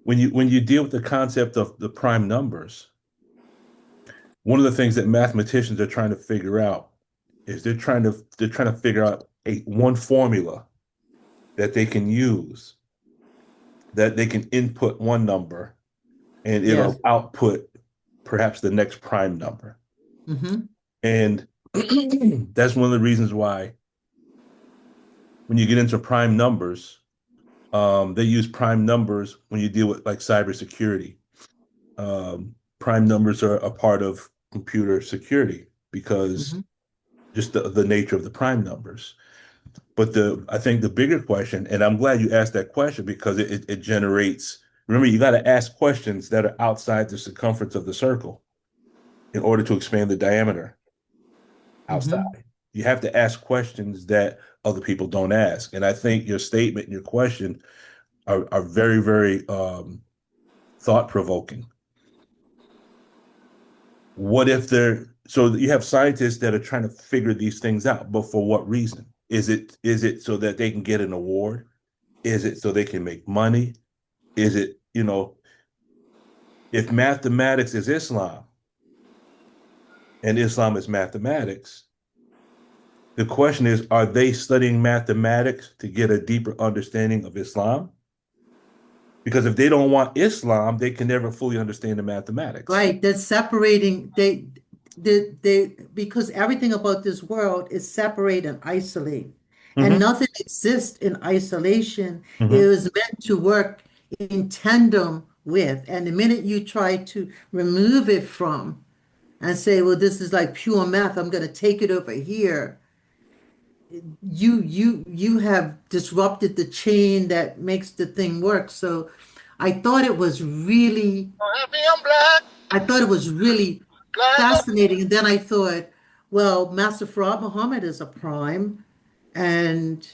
when you deal with the concept of the prime numbers, one of the things that mathematicians are trying to figure out is they're trying to figure out a one formula that they can use, that they can input one number and it'll Yes. output perhaps the next prime number. Mm-hmm. And that's one of the reasons why when you get into prime numbers, they use prime numbers when you deal with like cybersecurity. Prime numbers are a part of computer security because Mm-hmm. just the nature of the prime numbers. But I think the bigger question, and I'm glad you asked that question because it generates. Remember, you got to ask questions that are outside the circumference of the circle in order to expand the diameter Mm-hmm. outside. You have to ask questions that other people don't ask. And I think your statement and your question are very, very thought provoking. What if they're so you have scientists that are trying to figure these things out, but for what reason? Is it so that they can get an award? Is it so they can make money? Is it, if mathematics is Islam and Islam is mathematics, the question is, are they studying mathematics to get a deeper understanding of Islam? Because if they don't want Islam, they can never fully understand the mathematics. Right. They're separating, because everything about this world is separate and isolate. And Hmm. nothing exists in isolation. It Hmm. was meant to work in tandem with. And the minute you try to remove it from and say, well, this is like pure math, I'm going to take it over here, you have disrupted the chain that makes the thing work. So I thought it was really Happy I'm black, I thought it was really black on fascinating. And then I thought, well, Master Farad Muhammad is a prime and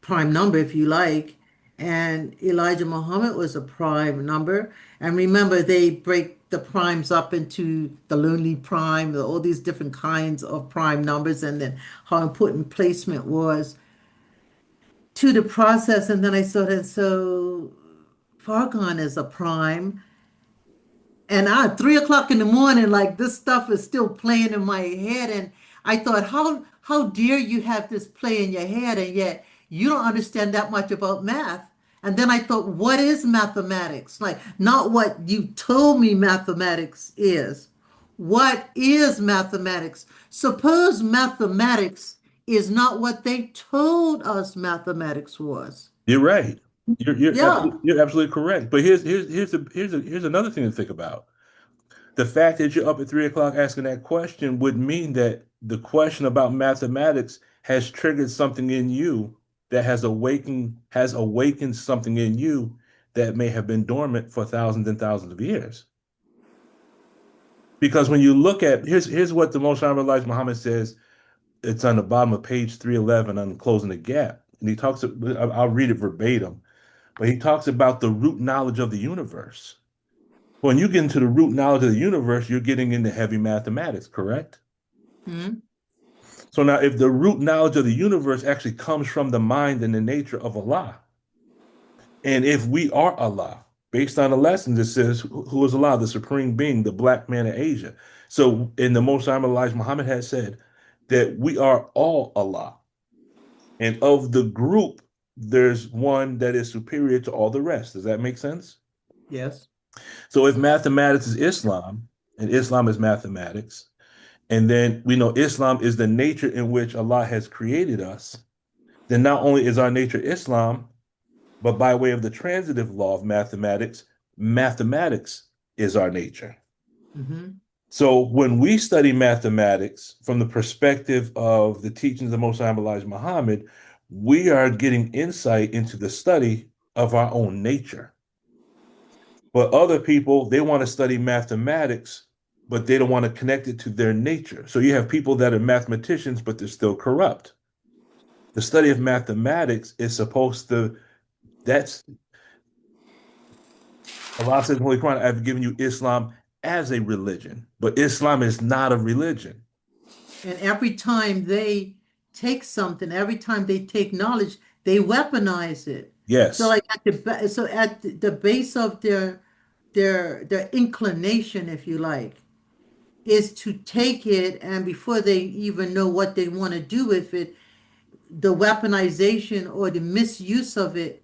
prime number, if you like. And Elijah Muhammad was a prime number. And remember, they break the primes up into the lonely prime, all these different kinds of prime numbers, and then how important placement was to the process. And then I saw that so Fargon is a prime. And 3 o'clock in the morning, like this stuff is still playing in my head. And I thought, how dare you have this play in your head, and yet you don't understand that much about math. And then I thought, what is mathematics? Like, not what you told me mathematics is. What is mathematics? Suppose mathematics is not what they told us mathematics was. You're right. You're Yeah. absolutely, you're absolutely correct. But here's another thing to think about. The fact that you're up at 3 o'clock asking that question would mean that the question about mathematics has triggered something in you that has awakened something in you that may have been dormant for thousands and thousands of years. Because when you look at here's what the Most Honorable Elijah Muhammad says. It's on the bottom of page 311 on closing the gap. And he talks, I'll read it verbatim, but he talks about the root knowledge of the universe. When you get into the root knowledge of the universe, you're getting into heavy mathematics, correct? Hmm. So now, if the root knowledge of the universe actually comes from the mind and the nature of Allah, and if we are Allah, based on the lessons, it says, who is Allah, the supreme being, the black man of Asia. So, in the Most High Elijah Muhammad has said that we are all Allah. And of the group, there's one that is superior to all the rest. Does that make sense? Yes. So if mathematics is Islam and Islam is mathematics, and then we know Islam is the nature in which Allah has created us, then not only is our nature Islam, but by way of the transitive law of mathematics, mathematics is our nature. Hmm. So when we study mathematics from the perspective of the teachings of Most High Elijah Muhammad, we are getting insight into the study of our own nature. But other people, they want to study mathematics, but they don't want to connect it to their nature. So you have people that are mathematicians, but they're still corrupt. The study of mathematics is supposed to, that's, Allah says in the Holy Quran, I've given you Islam as a religion, but Islam is not a religion. And every time they take something, every time they take knowledge, they weaponize it. So Yes. like at the base of their inclination, if you like, is to take it, and before they even know what they want to do with it, the weaponization or the misuse of it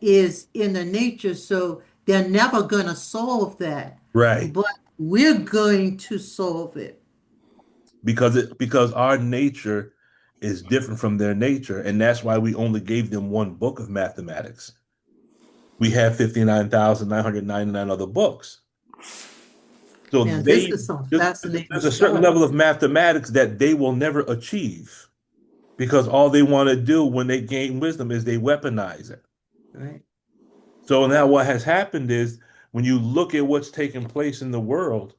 is in the nature. So they're never gonna solve that. Right. But we're going to solve it. Because our nature is different from their nature, and that's why we only gave them one book of mathematics. We have 59,999 other books. So Man, this is some fascinating there's a certain stuff. level of mathematics that they will never achieve because all they want to do when they gain wisdom is they weaponize it. Right? So now what has happened is when you look at what's taking place in the world,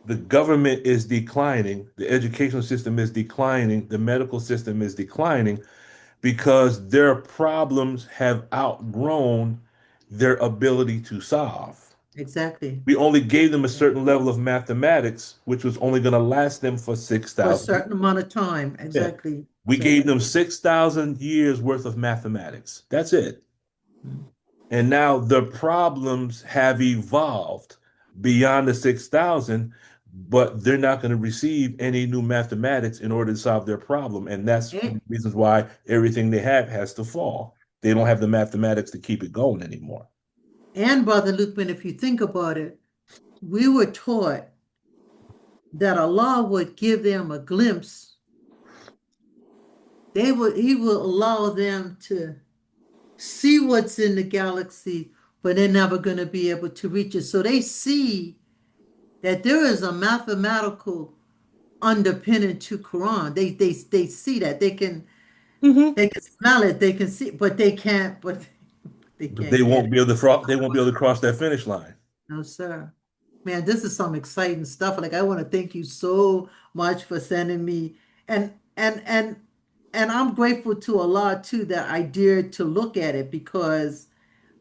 the government is declining, the educational system is declining, the medical system is declining because their problems have outgrown their ability to solve. Exactly. We only gave them a certain level of mathematics, which was only going to last them for For a 6,000. certain amount of time. Yeah. Exactly. We gave them Exactly. 6,000 years worth of mathematics. That's it. Mm. And now the problems have evolved beyond the 6,000, but they're not going to receive any new mathematics in order to solve their problem. And that's one And, of the reasons why everything they have has to fall. They don't have the mathematics to keep it going anymore. and Brother Lukeman, if you think about it, we were taught that Allah would give them a glimpse. He will allow them to see what's in the galaxy, but they're never going to be able to reach it. So they see that there is a mathematical underpinning to Quran. They see that. Hmm. They can smell it, they can see, but they But can't get it. they won't be able to cross that finish line. No, sir. Man, this is some exciting stuff. Like I want to thank you so much for sending me and and and and I'm grateful to Allah too that I dared to look at it because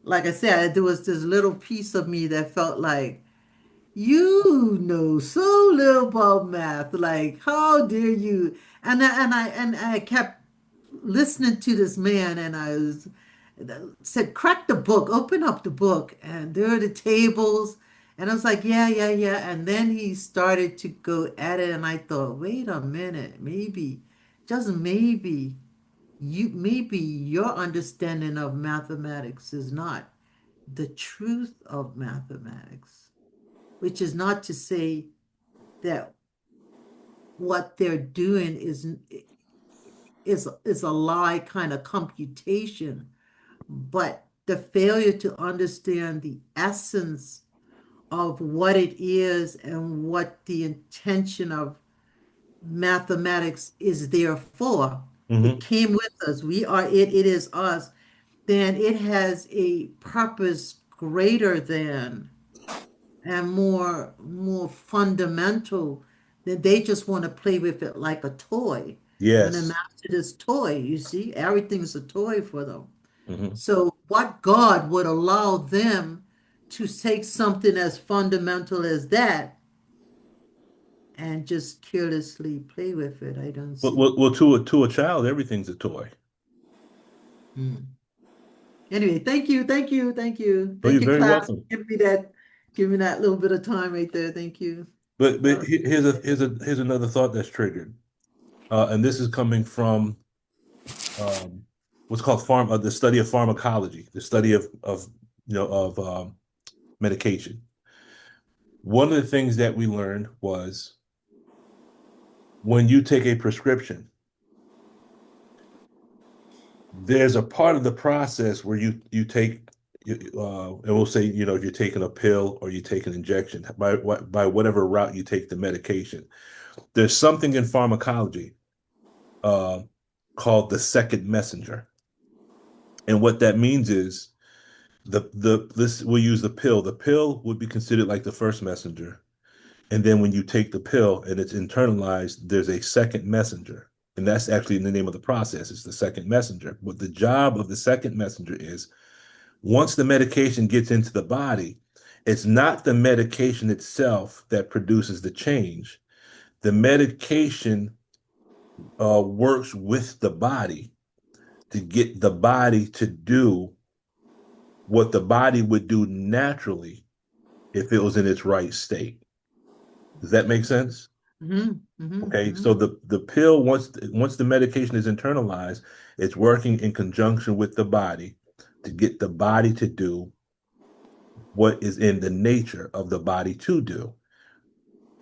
like I said, there was this little piece of me that felt like you know so little about math. Like, how dare you? And I kept listening to this man, and I was said, crack the book, open up the book, and there are the tables. And I was like, yeah, yeah, yeah. And then he started to go at it, and I thought, wait a minute, maybe, just maybe your understanding of mathematics is not the truth of mathematics, which is not to say that what they're doing is a lie kind of computation, but the failure to understand the essence of what it is and what the intention of mathematics is there for. It Hmm. came with us. We are it, it is us. Then it has a purpose greater than and more fundamental that they just want to play with it like a toy. When a Yes. master this toy, you see, everything's a toy for them. Hmm. So what God would allow them to take something as fundamental as that and just carelessly play with it? I don't see. To a child, everything's a toy. Hmm. Anyway, thank you, thank you, thank you. So Thank you're you, very class. welcome. Give me that little bit of time right there. Thank you. But Uh, here's another thought that's triggered, and this is coming from um, what's called the study of pharmacology, the study of medication. One of the things that we learned was when you take a prescription, there's a part of the process where you take and we'll say if you're taking a pill or you take an injection by whatever route you take the medication. There's something in pharmacology uh, called the second messenger, and what that means is the this we'll use the pill. The pill would be considered like the first messenger. And then when you take the pill and it's internalized, there's a second messenger. And that's actually the name of the process. It's the second messenger. What the job of the second messenger is, once the medication gets into the body, it's not the medication itself that produces the change. The medication works with the body to get the body to do what the body would do naturally if it was in its right state. Does that make sense? Okay, Hmm. so the pill once the medication is internalized, it's working in conjunction with the body to get the body to do what is in the nature of the body to do.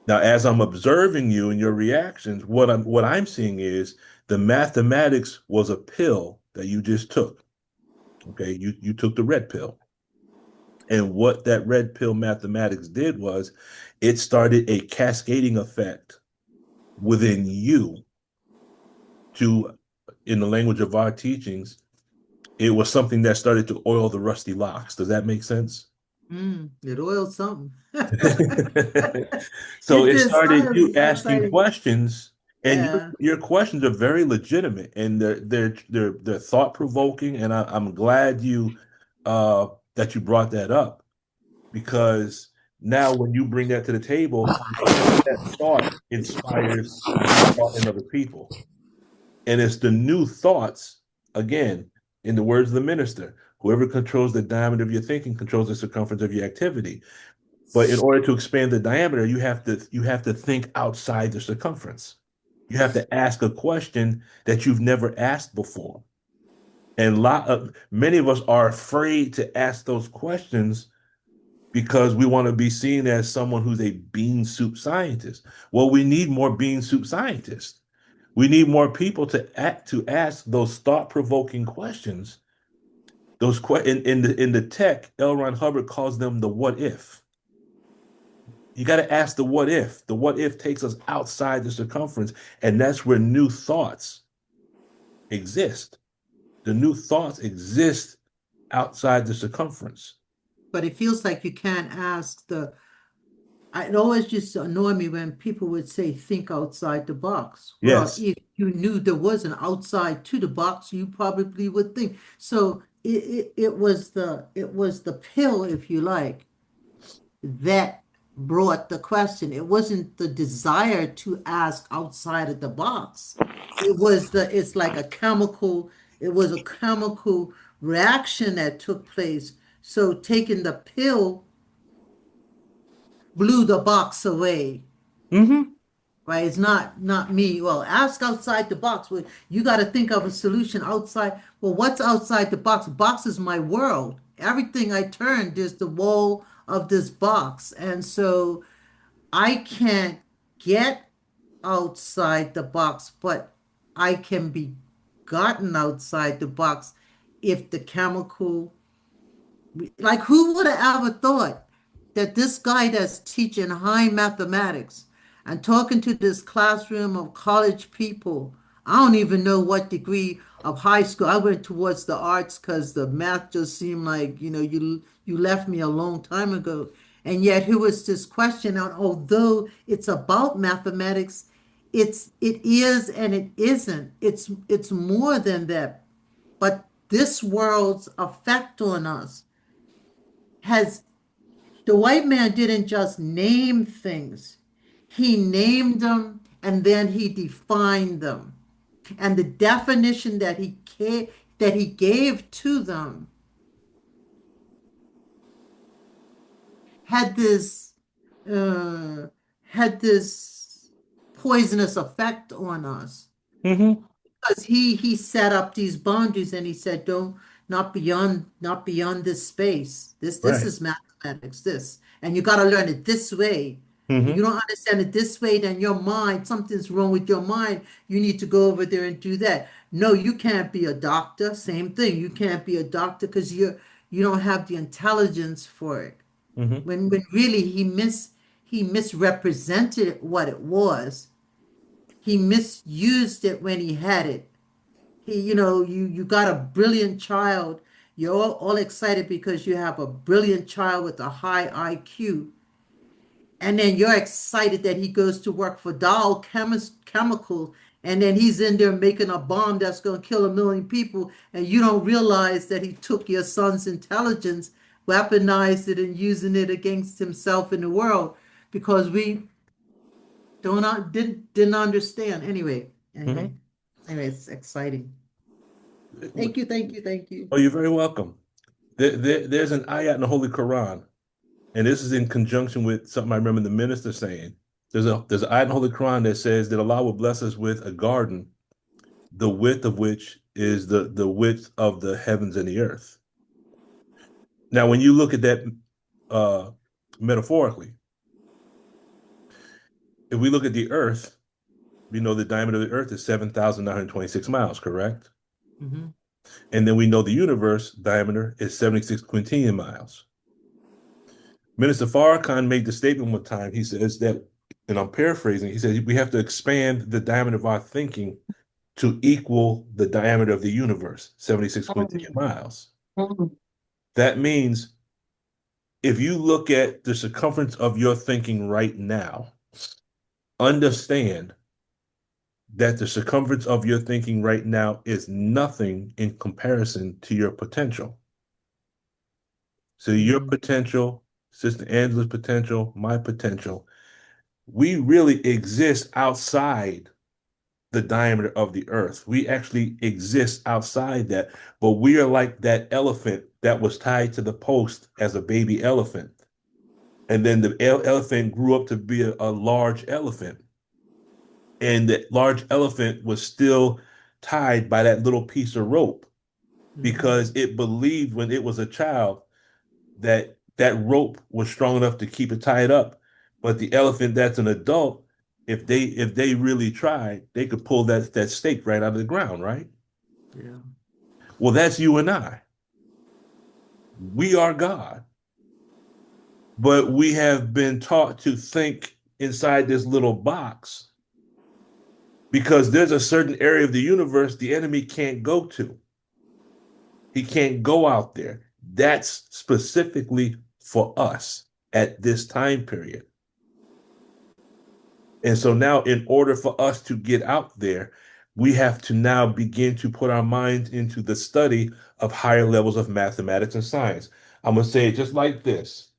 Now, as I'm observing you and your reactions, what I'm seeing is the mathematics was a pill that you just took. Okay, you took the red pill. And what that red pill mathematics did was it started a cascading effect within you to, in the language of our teachings, it was something that started to oil the rusty locks. Does that make sense? It oiled something. So It it did started something you asking exciting. questions, and Yeah. your questions are very legitimate and they're thought provoking. And I'm glad you uh, that you brought that up because now when you bring that to the table, that thought inspires new thought in other people. And it's the new thoughts, again, in the words of the minister, whoever controls the diameter of your thinking controls the circumference of your activity. But in order to expand the diameter, you have to think outside the circumference. You have to ask a question that you've never asked before. And many of us are afraid to ask those questions because we want to be seen as someone who's a bean soup scientist. Well, we need more bean soup scientists. We need more people to ask those thought-provoking questions. In the tech, L. Ron Hubbard calls them the what if. You got to ask the what if. The what if takes us outside the circumference, and that's where new thoughts exist. The new thoughts exist outside the circumference. But it feels like you can't ask it always used to annoy me when people would say, think outside the box. Well, Yes. if you knew there was an outside to the box, you probably would think. So it was the pill, if you like, that brought the question. It wasn't the desire to ask outside of the box. It's like it was a chemical reaction that took place. So taking the pill blew the box away. Mm-hmm. Right? It's not me. Well, ask outside the box. Well, you got to think of a solution outside. Well, what's outside the box? Box is my world. Everything I turn, there's the wall of this box. And so I can't get outside the box, but I can be gotten outside the box if the chemical, like, who would have ever thought that this guy that's teaching high mathematics and talking to this classroom of college people, I don't even know what degree of high school. I went towards the arts because the math just seemed like, you left me a long time ago. And yet here was this question, and although it's about mathematics, it is and it isn't. It's more than that. But this world's effect on us has the white man didn't just name things. He named them and then he defined them. And the definition that he gave to them had this uh, had this poisonous effect on us. Mm-hmm. Because he set up these boundaries and he said, don't, not beyond this space. This Right. is mathematics, this. And you got to learn it this way. And you Mm-hmm. don't understand it this way, then your mind, something's wrong with your mind. You need to go over there and do that. No, you can't be a doctor. Same thing. You can't be a doctor because you don't have the intelligence for it. Mm-hmm. When really he misrepresented what it was. He misused it when he had it. You got a brilliant child. You're all excited because you have a brilliant child with a high IQ. And then you're excited that he goes to work for Dow Chemical. And then he's in there making a bomb that's going to kill 1 million people. And you don't realize that he took your son's intelligence, weaponized it, and using it against himself in the world because we didn't understand. Anyway, anyway, Mm-hmm. anyway, it's exciting. Thank you, thank you, thank you. Oh, you're very welcome. there's an ayat in the Holy Quran, and this is in conjunction with something I remember the minister saying. There's an ayat in the Holy Quran that says that Allah will bless us with a garden, the width of which is the width of the heavens and the earth. Now, when you look at that uh, metaphorically, if we look at the earth, we know the diameter of the earth is 7,926 miles, correct? Hmm. And then we know the universe diameter is 76 quintillion miles. Minister Farrakhan made the statement one time. He says that, and I'm paraphrasing, he said we have to expand the diameter of our thinking to equal the diameter of the universe, 76 quintillion miles. That means if you look at the circumference of your thinking right now, understand that the circumference of your thinking right now is nothing in comparison to your potential. So your Mm. potential, Sister Angela's potential, my potential, we really exist outside the diameter of the earth. We actually exist outside that, but we are like that elephant that was tied to the post as a baby elephant. And then the elephant grew up to be a large elephant. And that large elephant was still tied by that little piece of rope Hmm. because it believed when it was a child that that rope was strong enough to keep it tied up. But the elephant that's an adult, if they really tried, they could pull that stake right out of the ground, right? Yeah. Well, that's you and I. We are God, but we have been taught to think inside this little box because there's a certain area of the universe the enemy can't go to. He can't go out there. That's specifically for us at this time period. And so now, in order for us to get out there, we have to now begin to put our minds into the study of higher levels of mathematics and science. I'm going to say it just like this.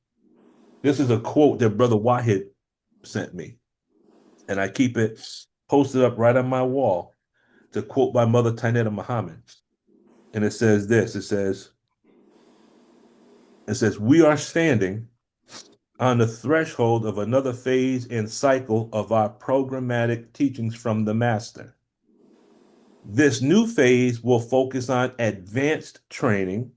This is a quote that Brother Wahid sent me, and I keep it posted up right on my wall. It's a quote by Mother Tainetta Muhammad. And it says this, it says, we are standing on the threshold of another phase and cycle of our programmatic teachings from the Master. This new phase will focus on advanced training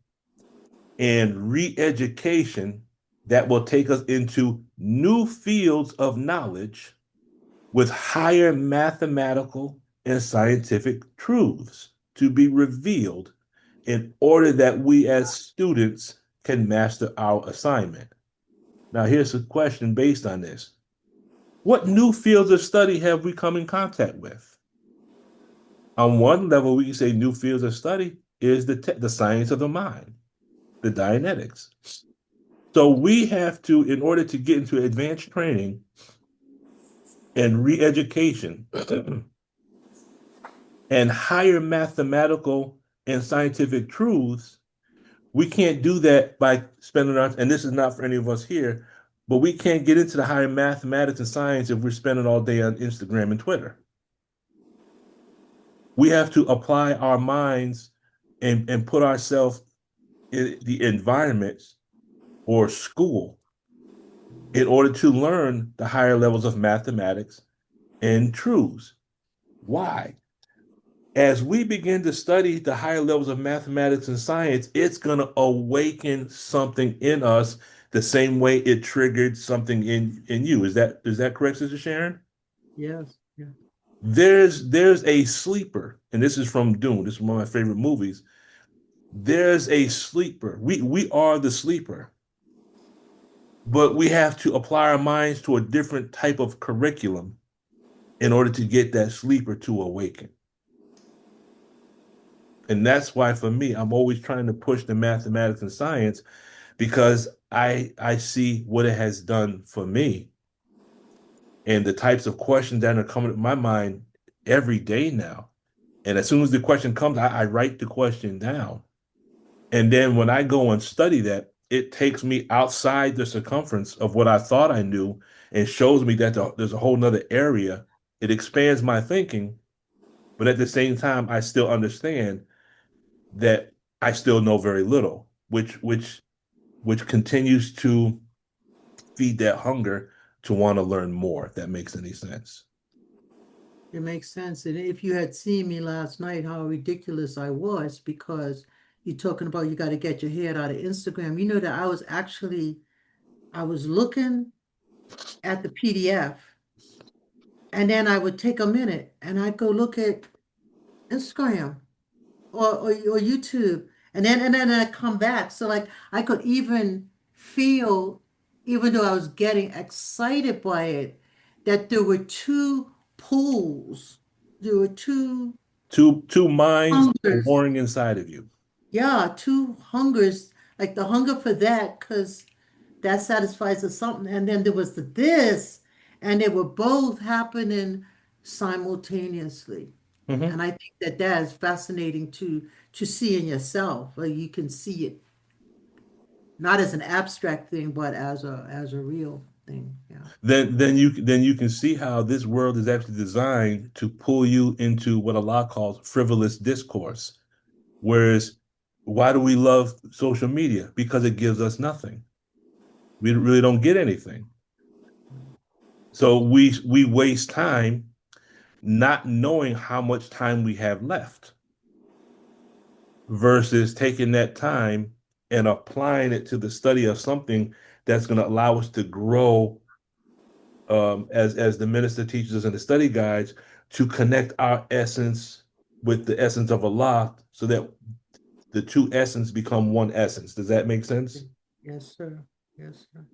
and re-education that will take us into new fields of knowledge with higher mathematical and scientific truths to be revealed in order that we as students can master our assignment. Now, here's a question based on this. What new fields of study have we come in contact with? On one level, we can say new fields of study is the science of the mind, the Dianetics. So we have to, in order to get into advanced training and re-education and higher mathematical and scientific truths, we can't do that by spending our, and this is not for any of us here, but we can't get into the higher mathematics and science if we're spending all day on Instagram and Twitter. We have to apply our minds and put ourselves in the environments or school in order to learn the higher levels of mathematics and truths. Why? As we begin to study the higher levels of mathematics and science, it's going to awaken something in us the same way it triggered something in you. Is that correct, Sister Sharon? Yes. Yeah. There's a sleeper, and this is from Dune. This is one of my favorite movies. There's a sleeper. We are the sleeper, but we have to apply our minds to a different type of curriculum in order to get that sleeper to awaken. And that's why for me, I'm always trying to push the mathematics and science because I see what it has done for me and the types of questions that are coming to my mind every day now. And as soon as the question comes, I write the question down. And then when I go and study that, it takes me outside the circumference of what I thought I knew and shows me that there's a whole nother area. It expands my thinking, but at the same time, I still understand that I still know very little. which which which continues to feed that hunger to want to learn more, if that makes any sense. It makes sense. And if you had seen me last night, how ridiculous I was because you're talking about you got to get your head out of Instagram. You know that I was looking at the PDF and then I would take a minute and I'd go look at Instagram or YouTube. And then I come back. So like I could even feel, even though I was getting excited by it, that there were two pools. There were two Two minds hungers. warring inside of you. Yeah, two hungers. Like the hunger for that, because that satisfies us something. And then there was the this, and they were both happening simultaneously. Mm-hmm. And I think that that is fascinating to see in yourself. Like you can see it not as an abstract thing, but as a real thing. Yeah. Then you can see how this world is actually designed to pull you into what Allah calls frivolous discourse. Whereas, why do we love social media? Because it gives us nothing. We really don't get anything. So we waste time not knowing how much time we have left versus taking that time and applying it to the study of something that's going to allow us to grow, as the minister teaches us in the study guides, to connect our essence with the essence of Allah so that the two essence become one essence. Does that make sense? Yes, sir. Yes, sir.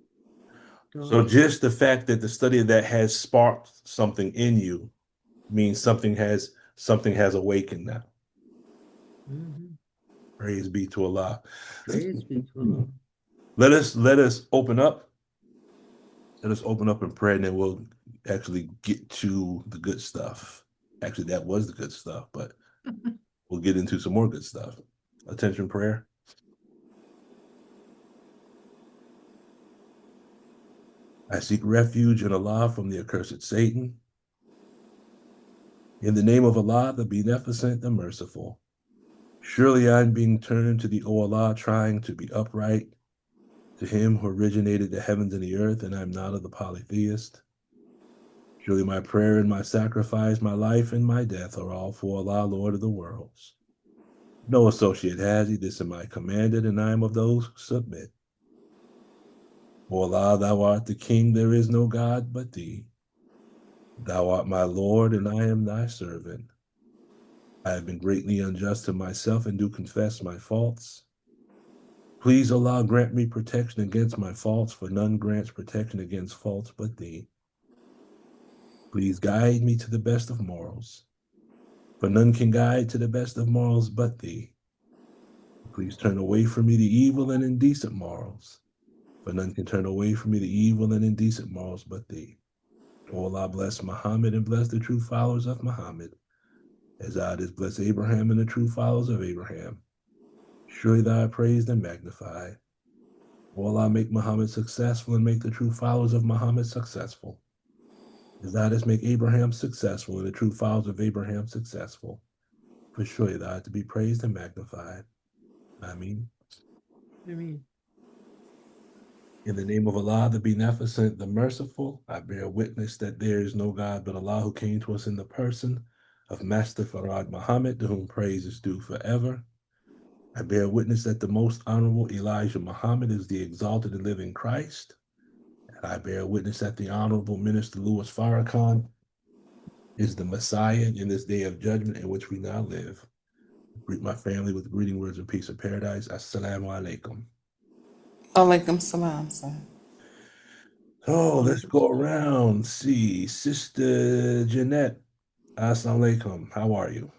So Does. just the fact that the study of that has sparked something in you means something has awakened now. Hmm. Praise be to Allah. Praise be to Allah. Let us open up. Let us open up in prayer, and then we'll actually get to the good stuff. Actually, that was the good stuff, but we'll get into some more good stuff. Attention prayer. I seek refuge in Allah from the accursed Satan. In the name of Allah, the Beneficent, the Merciful. Surely I'm being turned to the O Allah, trying to be upright, to Him who originated the heavens and the earth, and I'm not of the polytheist. Surely my prayer and my sacrifice, my life and my death are all for Allah, Lord of the worlds. No associate has He, this am I commanded, and I am of those who submit. O Allah, Thou art the King, there is no God but Thee. Thou art my Lord, and I am Thy servant. I have been greatly unjust to myself and do confess my faults. Please, Allah, grant me protection against my faults, for none grants protection against faults but Thee. Please guide me to the best of morals, for none can guide to the best of morals but Thee. Please turn away from me the evil and indecent morals, for none can turn away from me the evil and indecent morals but Thee. O Allah, bless Muhammad and bless the true followers of Muhammad, as Thou didst bless Abraham and the true followers of Abraham. Surely Thou art praised and magnified. O Allah, make Muhammad successful and make the true followers of Muhammad successful. As Thou didst make Abraham successful and the true followers of Abraham successful. For surely Thou art to be praised and magnified. Ameen. I mean, In the name of Allah, the Beneficent, the Merciful, I bear witness that there is no God but Allah, who came to us in the person of Master Farad Muhammad, to whom praise is due forever. I bear witness that the most honorable Elijah Muhammad is the exalted and living Christ. And I bear witness that the honorable Minister Louis Farrakhan is the Messiah in this day of judgment in which we now live. I greet my family with greeting words of peace and paradise. Assalamu alaikum. Alaikum salam, sir. Oh, let's alaikum go salam. around. See, Sister Jeanette. Assalamu alaikum. How are you?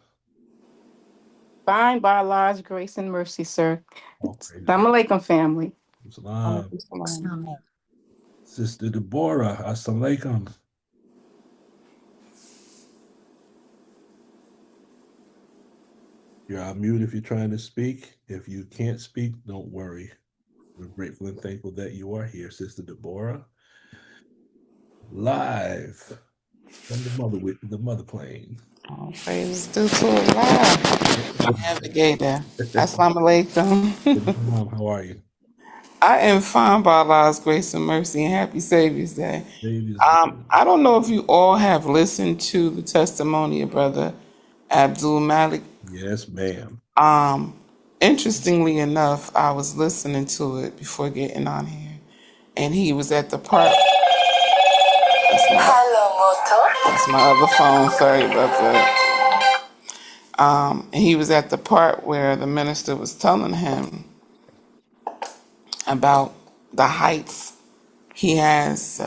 Fine by Allah's grace and mercy, sir. Oh, praise Assalamu alaikum, family. Salam. Alaikum salam. Sister Deborah. Assalamu alaikum. You're on mute if you're trying to speak. If you can't speak, don't worry. We're grateful and thankful that you are here, Sister Deborah. Live From the mother plane. All praises due to Allah. Navigator. Assalamu alaikum. Mom, how are you? I am fine by Allah's grace and mercy and happy Savior's Day. Baby's day. I don't know if you all have listened to the testimony of Brother Abdul Malik. Yes, ma'am. Interestingly enough, I was listening to it before getting on here, and he was at the part. That's my other phone. Sorry about that. And he was at the part where the minister was telling him about the heights he has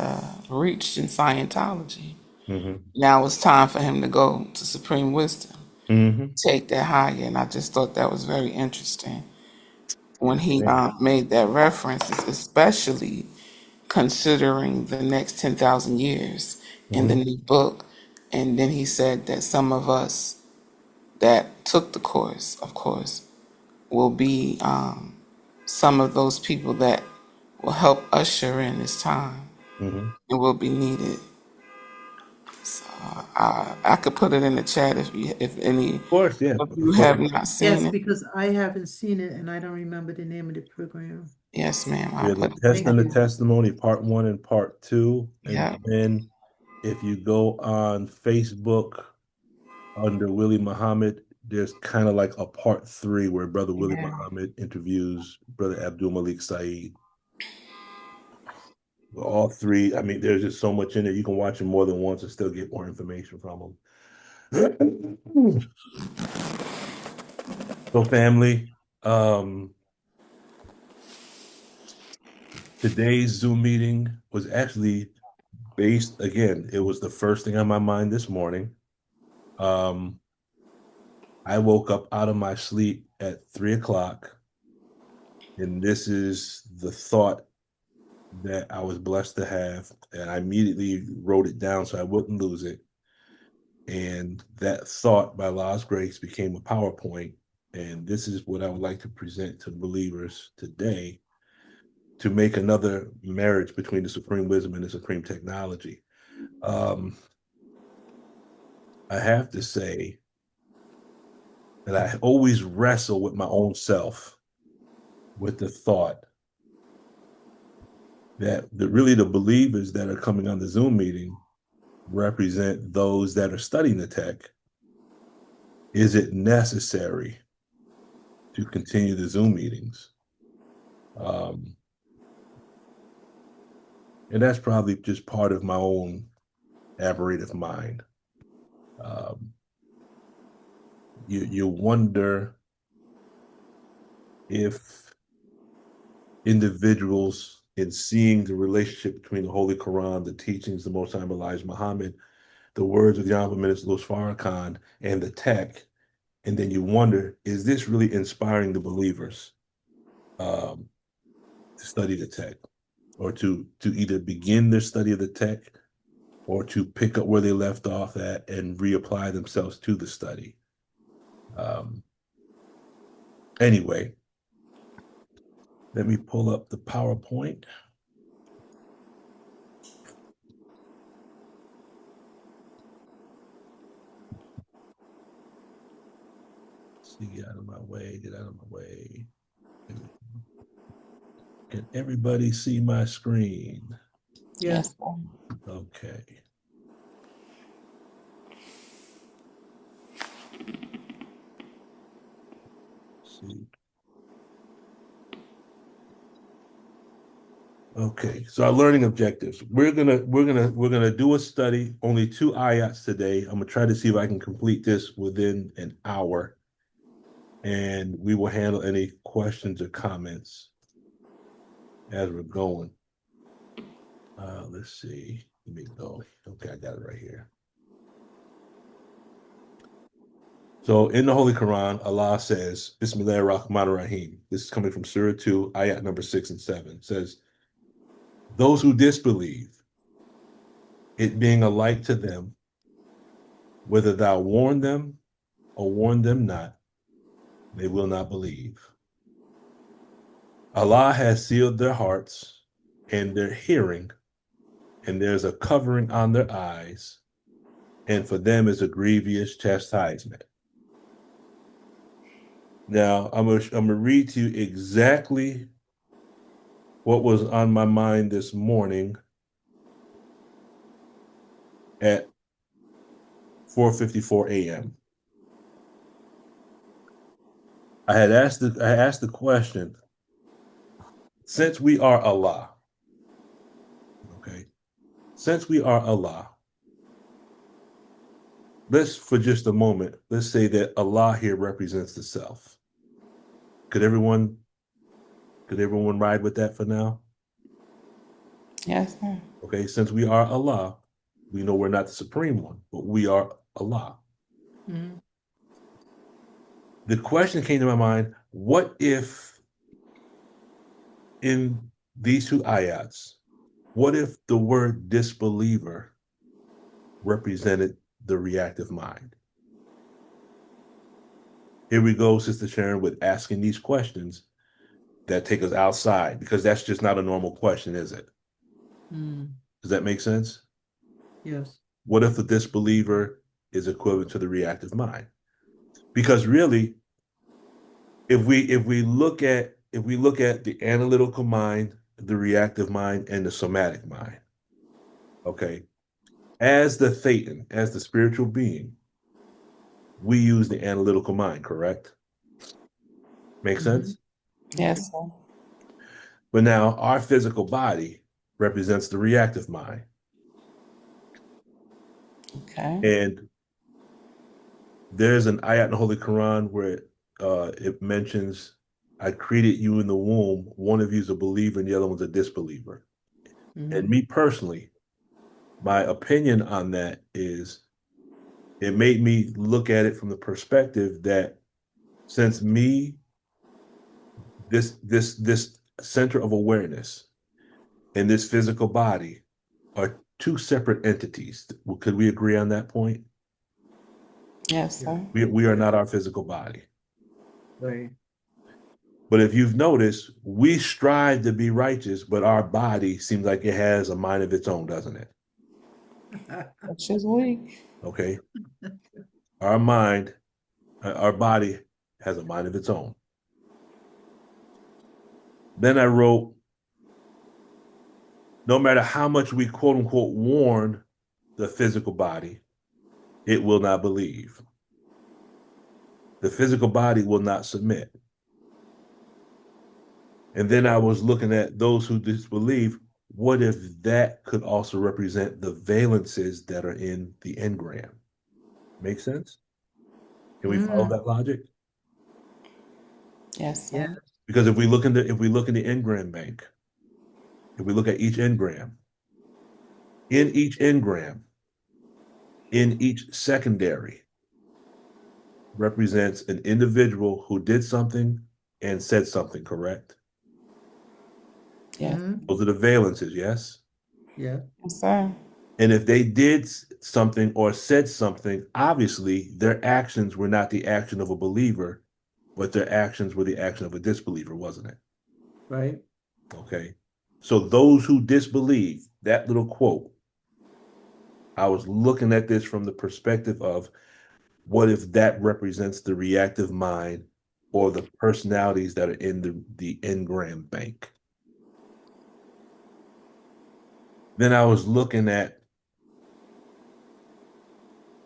reached in Scientology. Mm-hmm. Now it's time for him to go to Supreme Wisdom, Mm-hmm. take that higher, and I just thought that was very interesting when Yes, he ma'am. made that reference, especially considering the next 10,000 years in the Mm-hmm. new book. And then he said that some of us that took the course, of course, will be some of those people that will help usher in this time Mm-hmm. and will be needed. So I could put it in the chat if any Of course, yeah. of you Of course. have not seen Yes, it. because I haven't seen it and I don't remember the name of the program. Yes, ma'am. I'll Yeah, the put it. test Thank and the you. testimony, part one and part two. And Yeah. then if you go on Facebook under Willie Muhammad, there's kind of like a part three where Brother Willie Yeah. Muhammad interviews Brother Abdul Malik Saeed. All three, I mean, there's just so much in there. You can watch them more than once and still get more information from them. So, family, today's Zoom meeting was actually based, again, it was the first thing on my mind this morning. Um, I woke up out of my sleep at 3 o'clock, and this is the thought that I was blessed to have. And I immediately wrote it down so I wouldn't lose it. And that thought, by Allah's grace, became a PowerPoint. And this is what I would like to present to believers today to make another marriage between the supreme wisdom and the supreme technology. Um, I have to say that I always wrestle with my own self with the thought that really the believers that are coming on the Zoom meeting represent those that are studying the tech. Is it necessary to continue the Zoom meetings? Um, and that's probably just part of my own aberrative mind. Um, you wonder if individuals, in seeing the relationship between the Holy Quran, the teachings of the Most High Elijah Muhammad, the words of the Honorable Minister Louis Farrakhan, and the tech, and then you wonder, is this really inspiring the believers to study the tech, or to either begin their study of the tech, or to pick up where they left off at and reapply themselves to the study? Um, anyway, let me pull up the PowerPoint. See, get out of my way, get out of my way. Can everybody see my screen? Yes. Okay. See. Okay, so our learning objectives. We're gonna do a study, only 2 ayats today. I'm gonna try to see if I can complete this within an hour, and we will handle any questions or comments as we're going. Let's see. Let me go. Okay, I got it right here. So in the Holy Quran, Allah says, Bismillahir Rahmanir Rahim. This is coming from Surah 2, ayat number 6 and 7. It says, those who disbelieve, it being a light to them, whether thou warn them or warn them not, they will not believe. Allah has sealed their hearts and their hearing, and there's a covering on their eyes, and for them is a grievous chastisement. Now, I'm gonna read to you exactly what was on my mind this morning at 4:54 a.m. I asked the question, since we are Allah, okay, since we are Allah, let's for just a moment, let's say that Allah here represents the self. Could everyone ride with that for now? Yes, sir. Okay, since we are Allah, we know we're not the supreme one, but we are Allah. Mhm. The question came to my mind, what if in these two ayats, what if the word disbeliever represented the reactive mind? Here we go, Sister Sharon, with asking these questions that take us outside, because that's just not a normal question, is it? Mm. Does that make sense? Yes. What if the disbeliever is equivalent to the reactive mind? Because really, if we look at the analytical mind, the reactive mind, and the somatic mind, okay, as the Thetan, as the spiritual being, we use the analytical mind, correct? Make Mhm. sense? Yes, sir. But now our physical body represents the reactive mind. Okay. And there's an ayat in the Holy Quran where it mentions, I created you in the womb. One of you is a believer and the other one's a disbeliever. And Mhm. me personally, my opinion on that is it made me look at it from the perspective that since me, this center of awareness and this physical body are two separate entities. Could we agree on that point? Yes, Yeah. sir. We are Yeah. not our physical body. Right. But if you've noticed, we strive to be righteous, but our body seems like it has a mind of its own, doesn't it? Which is weak. Okay. Our mind, our body has a mind of its own. Then I wrote, no matter how much we quote unquote warn the physical body, it will not believe. The physical body will not submit. And then I was looking at those who disbelieve. What if that could also represent the valences that are in the engram? Make sense? Can we follow Mm. that logic? Yes, Yeah. sir. Because if we look in the engram bank, if we look at each engram, in each engram, in each secondary represents an individual who did something and said something, correct? Yes. Mhm. Those are the valences, yes? Yeah. Yes, sir. And if they did something or said something, obviously their actions were not the action of a believer, but their actions were the action of a disbeliever, wasn't it? Right. Okay. So those who disbelieve, that little quote, I was looking at this from the perspective of what if that represents the reactive mind or the personalities that are in the engram bank? Then I was looking at,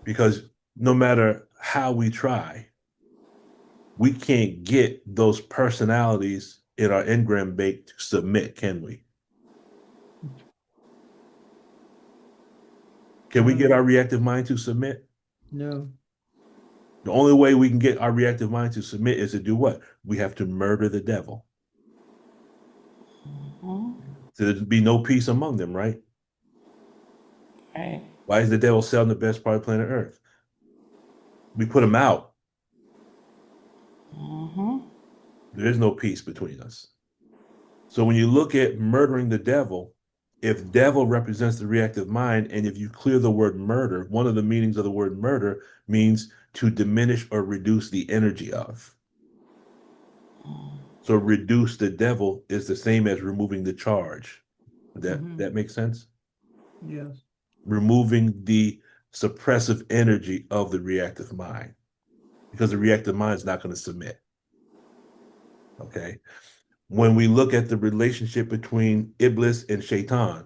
because no matter how we try, we can't get those personalities in our engram bank to submit, can we? Can we get No. our reactive mind to submit? No. The only way we can get our reactive mind to submit is to do what? We have to murder the devil. Mhm. So there'd be no peace among them, right? Right. Why is the devil selling the best part of planet Earth? We put him out. Mm-hmm. There is no peace between us. So when you look at murdering the devil, if devil represents the reactive mind, and if you clear the word murder, one of the meanings of the word murder means to diminish or reduce the energy of. So reduce the devil is the same as removing the charge. That Mhm. that makes sense? Yes. Removing the suppressive energy of the reactive mind, because the reactive mind is not going to submit. Okay. When we look at the relationship between Iblis and Shaitan,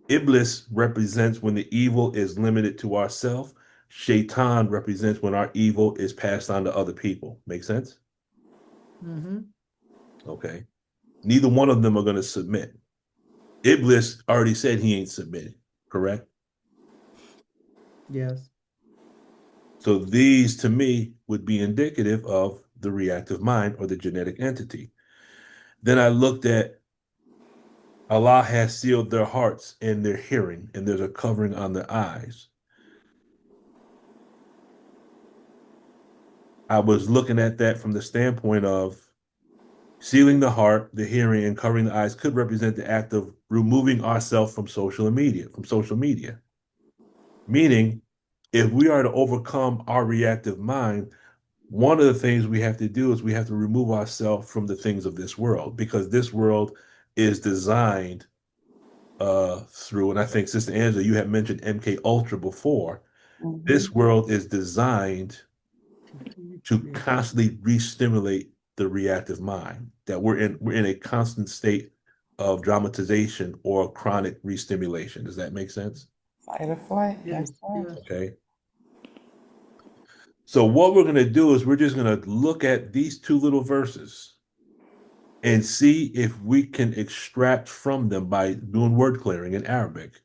Iblis represents when the evil is limited to ourself. Shaitan represents when our evil is passed on to other people. Make sense? Mm-hmm. Okay. Neither one of them are going to submit. Iblis already said he ain't submitting, correct? Yes. So these, to me, would be indicative of the reactive mind or the genetic entity. Then I looked at Allah has sealed their hearts and their hearing, and there's a covering on their eyes. I was looking at that from the standpoint of sealing the heart, the hearing, and covering the eyes could represent the act of removing ourselves from social media, Meaning, if we are to overcome our reactive mind, one of the things we have to do is we have to remove ourselves from the things of this world, because this world is designed through, and I think Sister Angela, you had mentioned MK Ultra before. Hmm. This world is designed to constantly re-stimulate the reactive mind. That we're in a constant state of dramatization or chronic re-stimulation. Does that make sense? Fight or flight. Yes, Yes. sir. Yes. Okay. So what we're going to do is we're just going to look at these two little verses and see if we can extract from them, by doing word clearing in Arabic,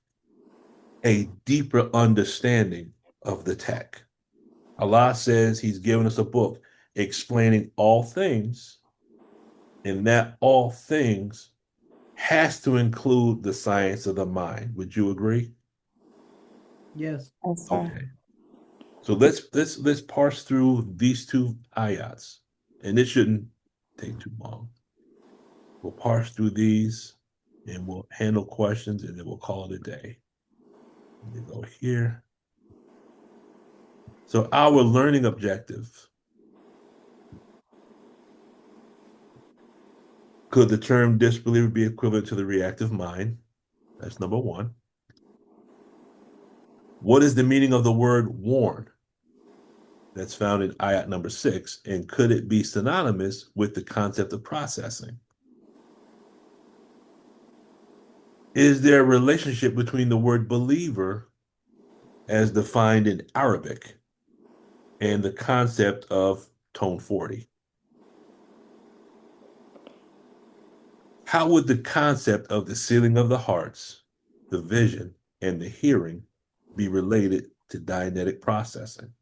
a deeper understanding of the tech. Allah says he's given us a book explaining all things, and that all things has to include the science of the mind. Would you agree? Yes. Yes, sir. Okay. So let's parse through these two ayats, and it shouldn't take too long. We'll parse through these, and we'll handle questions, and then we'll call it a day. Let me go here. So our learning objective. Could the term disbeliever be equivalent to the reactive mind? That's number one. What is the meaning of the word warn? That's found in ayat number 6. And could it be synonymous with the concept of processing? Is there a relationship between the word believer, as defined in Arabic, and the concept of tone 40? How would the concept of the sealing of the hearts, the vision, and the hearing be related to Dianetic processing?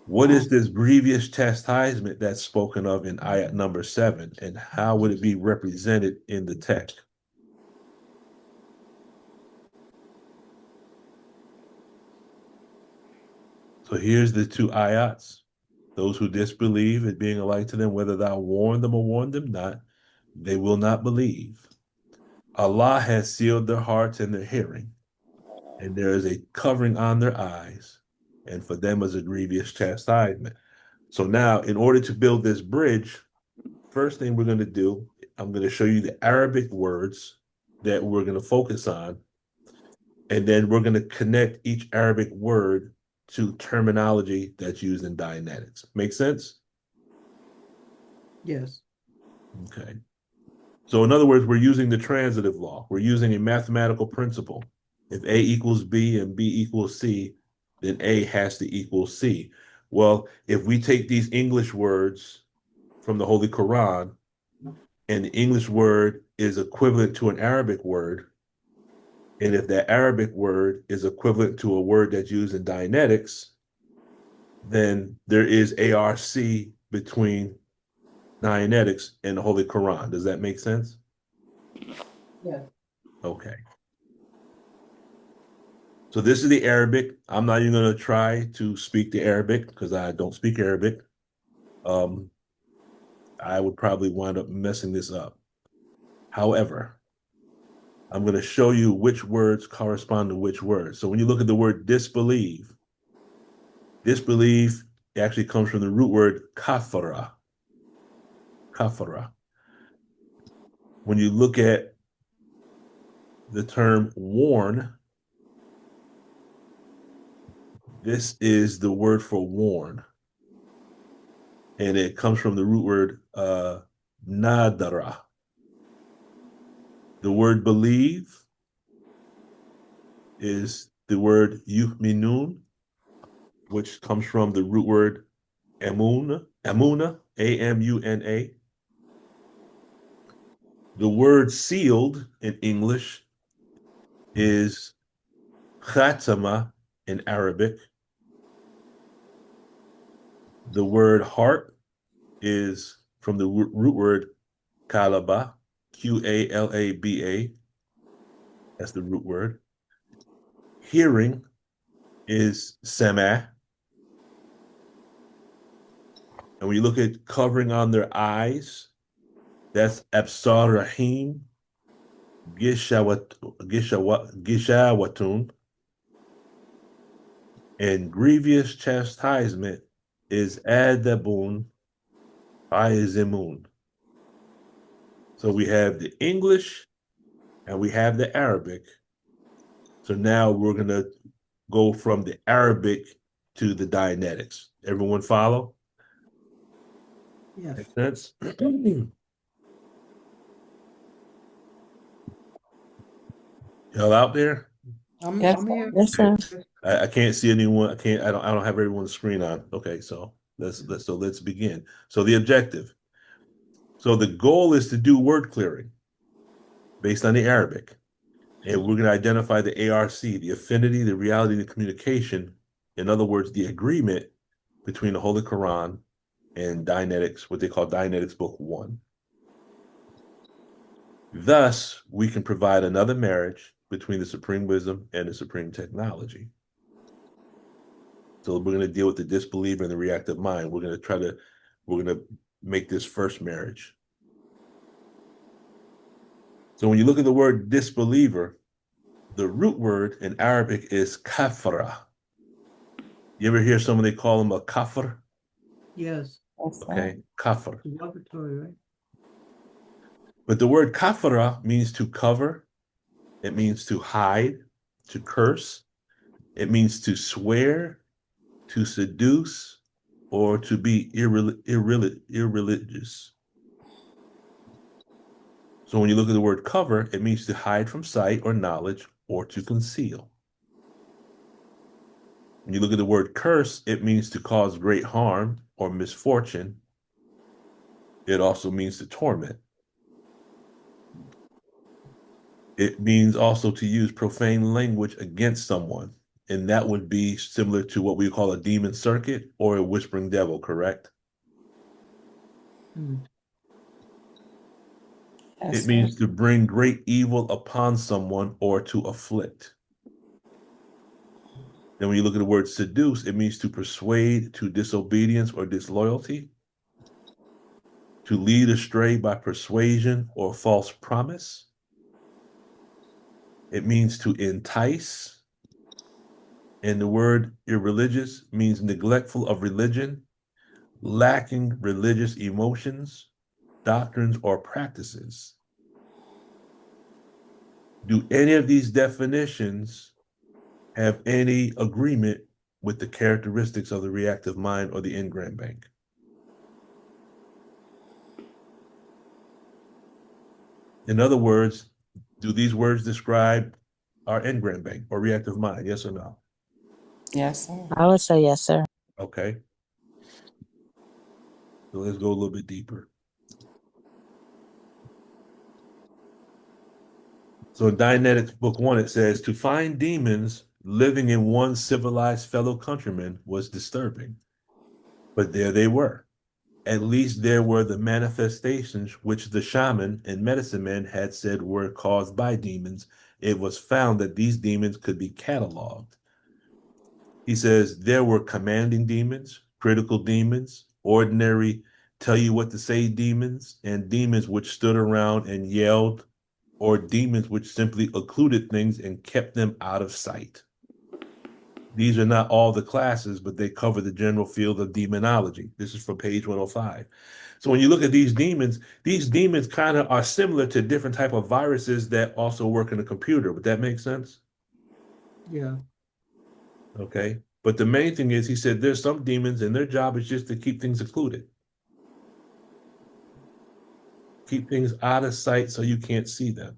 What is this grievous chastisement that's spoken of in ayat number 7, and how would it be represented in the text? So here's the two ayats. Those who disbelieve, it being alike to them, whether thou warn them or warn them not, they will not believe. Allah has sealed their hearts and their hearing, and there is a covering on their eyes, and for them is a grievous chastisement. So now, in order to build this bridge, first thing we're going to do, I'm going to show you the Arabic words that we're going to focus on, and then we're going to connect each Arabic word to terminology that's used in Dianetics. Make sense? Yes. Okay. So, in other words, we're using the transitive law. We're using a mathematical principle. If A equals B and B equals C, then A has to equal C. Well, if we take these English words from the Holy Quran, and the English word is equivalent to an Arabic word, and if that Arabic word is equivalent to a word that's used in Dianetics, then there is ARC between Dianetics and the Holy Quran. Does that make sense? Yes. Okay. So this is the Arabic. I'm not even going to try to speak the Arabic because I don't speak Arabic. Um, I would probably wind up messing this up. However, I'm going to show you which words correspond to which words. So when you look at the word disbelieve, disbelieve actually comes from the root word kafara. Kafara. When you look at the term warn, This is the word for warn, and it comes from the root word nadara. The word believe is the word yu'minun, which comes from the root word amuna, amuna. The word sealed in English is khatama in Arabic. The word heart is from the root word kalaba, Qalaba. That's the root word. Hearing is sama. And when you look at covering on their eyes, that's absar rahim, gishawatun. And grievous chastisement is adabun, ayazimun. So we have the English and we have the Arabic. So now we're going to go from the Arabic to the Dianetics. Everyone follow? Yes. Makes sense? Y'all out there? Yes. I'm here. Yes, sir. I can't see anyone. I don't have everyone's screen on. Okay, so let's begin. So the objective. So the goal is to do word clearing based on the Arabic. And we're going to identify the ARC, the affinity, the reality, the communication. In other words, the agreement between the Holy Quran and Dianetics, what they call Dianetics Book 1. Thus, we can provide another marriage between the supreme wisdom and the supreme technology. So we're going to deal with the disbeliever and the reactive mind. We're going to make this first marriage. So when you look at the word disbeliever, the root word in Arabic is kafara. You ever hear somebody call him a kafir? Yes. Yes, sir. Okay, kafir. Derogatory, right? But the word kafara means to cover. It means to hide, to curse. It means to swear, to seduce, or to be irreligious. So when you look at the word cover, it means to hide from sight or knowledge or to conceal. When you look at the word curse, it means to cause great harm or misfortune. It also means to torment. It means also to use profane language against someone. And that would be similar to what we call a demon circuit or a whispering devil, correct? Hmm. Yes, It sir. means to bring great evil upon someone or to afflict. Then when you look at the word seduce, it means to persuade to disobedience or disloyalty, to lead astray by persuasion or false promise. It means to entice. And the word irreligious means neglectful of religion, lacking religious emotions, doctrines, or practices. Do any of these definitions have any agreement with the characteristics of the reactive mind or the engram bank? In other words, do these words describe our engram bank or reactive mind? Yes or no? Yes, sir. I would say yes, sir. Okay. So let's go a little bit deeper. So in Dianetics Book 1, it says, to find demons living in one's civilized fellow countrymen was disturbing. But there they were. At least there were the manifestations which the shaman and medicine men had said were caused by demons. It was found that these demons could be cataloged. He says there were commanding demons, critical demons, ordinary tell you what to say demons, and demons which stood around and yelled, or demons which simply occluded things and kept them out of sight. These are not all the classes, but they cover the general field of demonology. This is from page 105. So when you look at these demons kind of are similar to different type of viruses that also work in a computer. Would that make sense? Yeah. Okay. But the main thing is, he said there's some demons and their job is just to keep things secluded, keep things out of sight so you can't see them.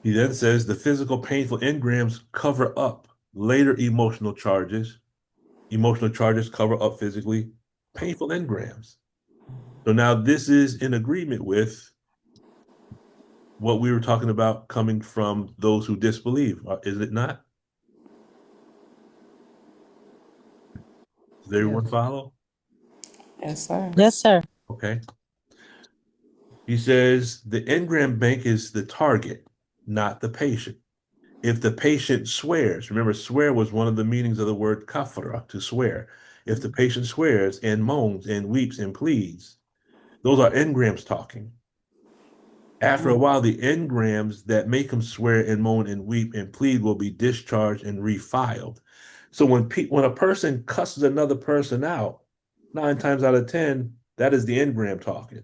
He then says the physical painful engrams cover up later emotional charges. Emotional charges cover up physically painful engrams. So now this is in agreement with what we were talking about coming from those who disbelieve, is it not? Does everyone Yes. follow? Yes, sir. Yes, sir. Okay. He says the engram bank is the target, not the patient. If the patient swears, remember, swear was one of the meanings of the word kafara, to swear. If the patient swears and moans and weeps and pleads, those are engrams talking. After a while, the engrams that make them swear and moan and weep and plead will be discharged and refiled. So when a person cusses another person out, 9 times out of 10, that is the engram talking.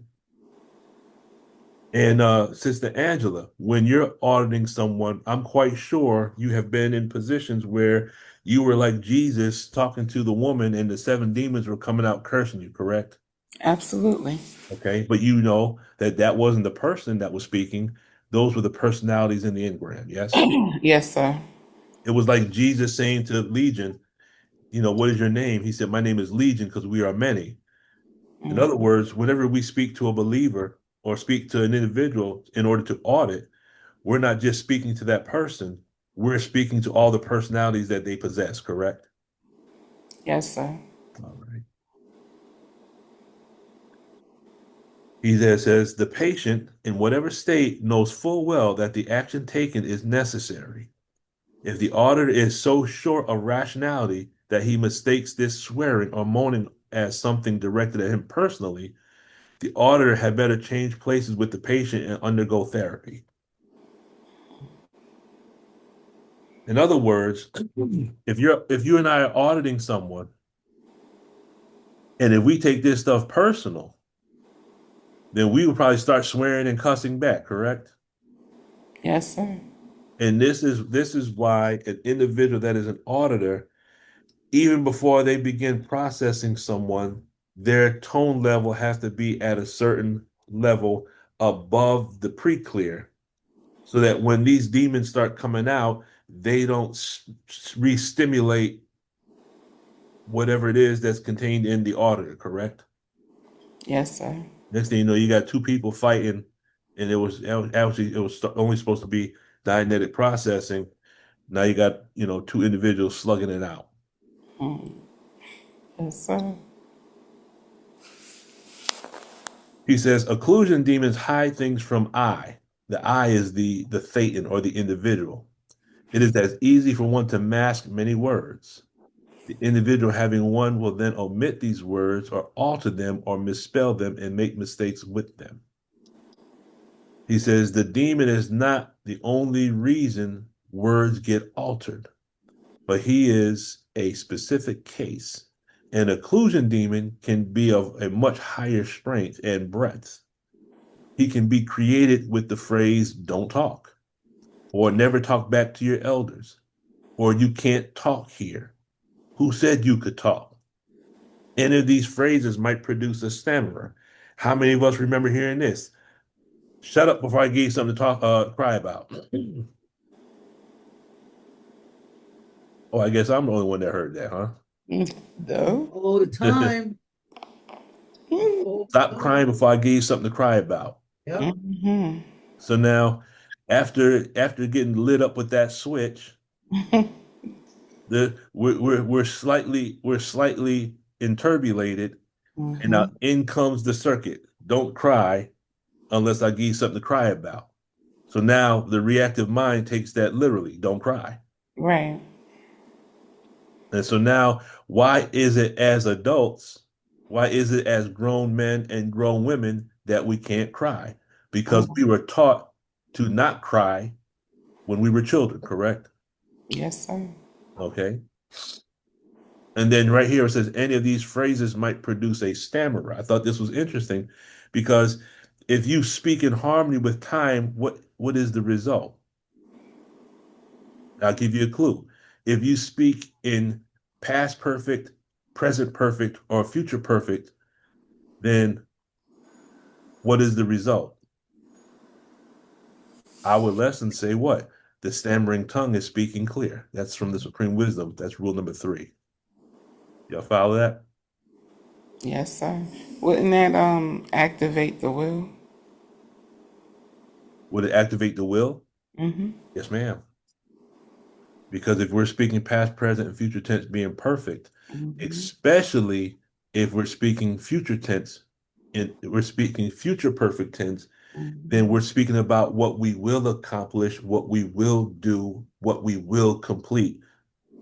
And Sister Angela, when you're auditing someone, I'm quite sure you have been in positions where you were like Jesus talking to the woman and the 7 demons were coming out cursing you, correct? Absolutely. Okay. But you know that that wasn't the person that was speaking. Those were the personalities in the engram. Yes. Yes, sir. It was like Jesus saying to Legion, what is your name? He said, my name is Legion because we are many. In other words, whenever we speak to a believer or speak to an individual in order to audit, we're not just speaking to that person, we're speaking to all the personalities that they possess, correct? Yes, sir. All right. He then says the patient, in whatever state, knows full well that the action taken is necessary. If the auditor is so short of rationality that he mistakes this swearing or moaning as something directed at him personally, the auditor had better change places with the patient and undergo therapy. In other words, if you and I are auditing someone, and if we take this stuff personal, then we would probably start swearing and cussing back, correct? Yes, sir. And this is why an individual that is an auditor, even before they begin processing someone, their tone level has to be at a certain level above the pre-clear, so that when these demons start coming out, they don't re-stimulate whatever it is that's contained in the auditor, correct? Yes, sir. Next thing you know, you got 2 people fighting, and actually it was only supposed to be Dianetic processing. Now you got 2 individuals slugging it out. Yes, sir. He says occlusion demons hide things from I. The I is the thetan or the individual. It is as easy for one to mask many words. The individual having one will then omit these words or alter them or misspell them and make mistakes with them. He says the demon is not the only reason words get altered, but he is a specific case. An occlusion demon can be of a much higher strength and breadth. He can be created with the phrase, don't talk, or never talk back to your elders, or you can't talk here. Who said you could talk? Any of these phrases might produce a stammerer. How many of us remember hearing this? Shut up before I give you something to cry about. Oh, I guess I'm the only one that heard that, huh? No. All the time. All the Stop crying time. before I give you something to cry about. Yep. So now, after getting lit up with that switch, we're slightly interbulated, and now in comes the circuit. Don't cry unless I give you something to cry about. So now the reactive mind takes that literally. Don't cry. Right. And so now, why is it as adults, why is it as grown men and grown women that we can't cry? Because we were taught to not cry when we were children, correct? Yes, sir. Okay. And then right here it says any of these phrases might produce a stammerer. I thought this was interesting because if you speak in harmony with time, what is the result? I'll give you a clue. If you speak in past perfect, present perfect, or future perfect, then what is the result? Our lessons say what? The stammering tongue is speaking clear. That's from the Supreme Wisdom. That's rule number 3. Y'all follow that? Yes, sir. Wouldn't that activate the will? Would it activate the will? Mm-hmm. Yes, ma'am. Because if we're speaking past, present, and future tense being perfect, Mm-hmm. especially if we're speaking future tense, and we're speaking future perfect tense, then Mm-hmm. we're speaking about what we will accomplish, what we will do, what we will complete.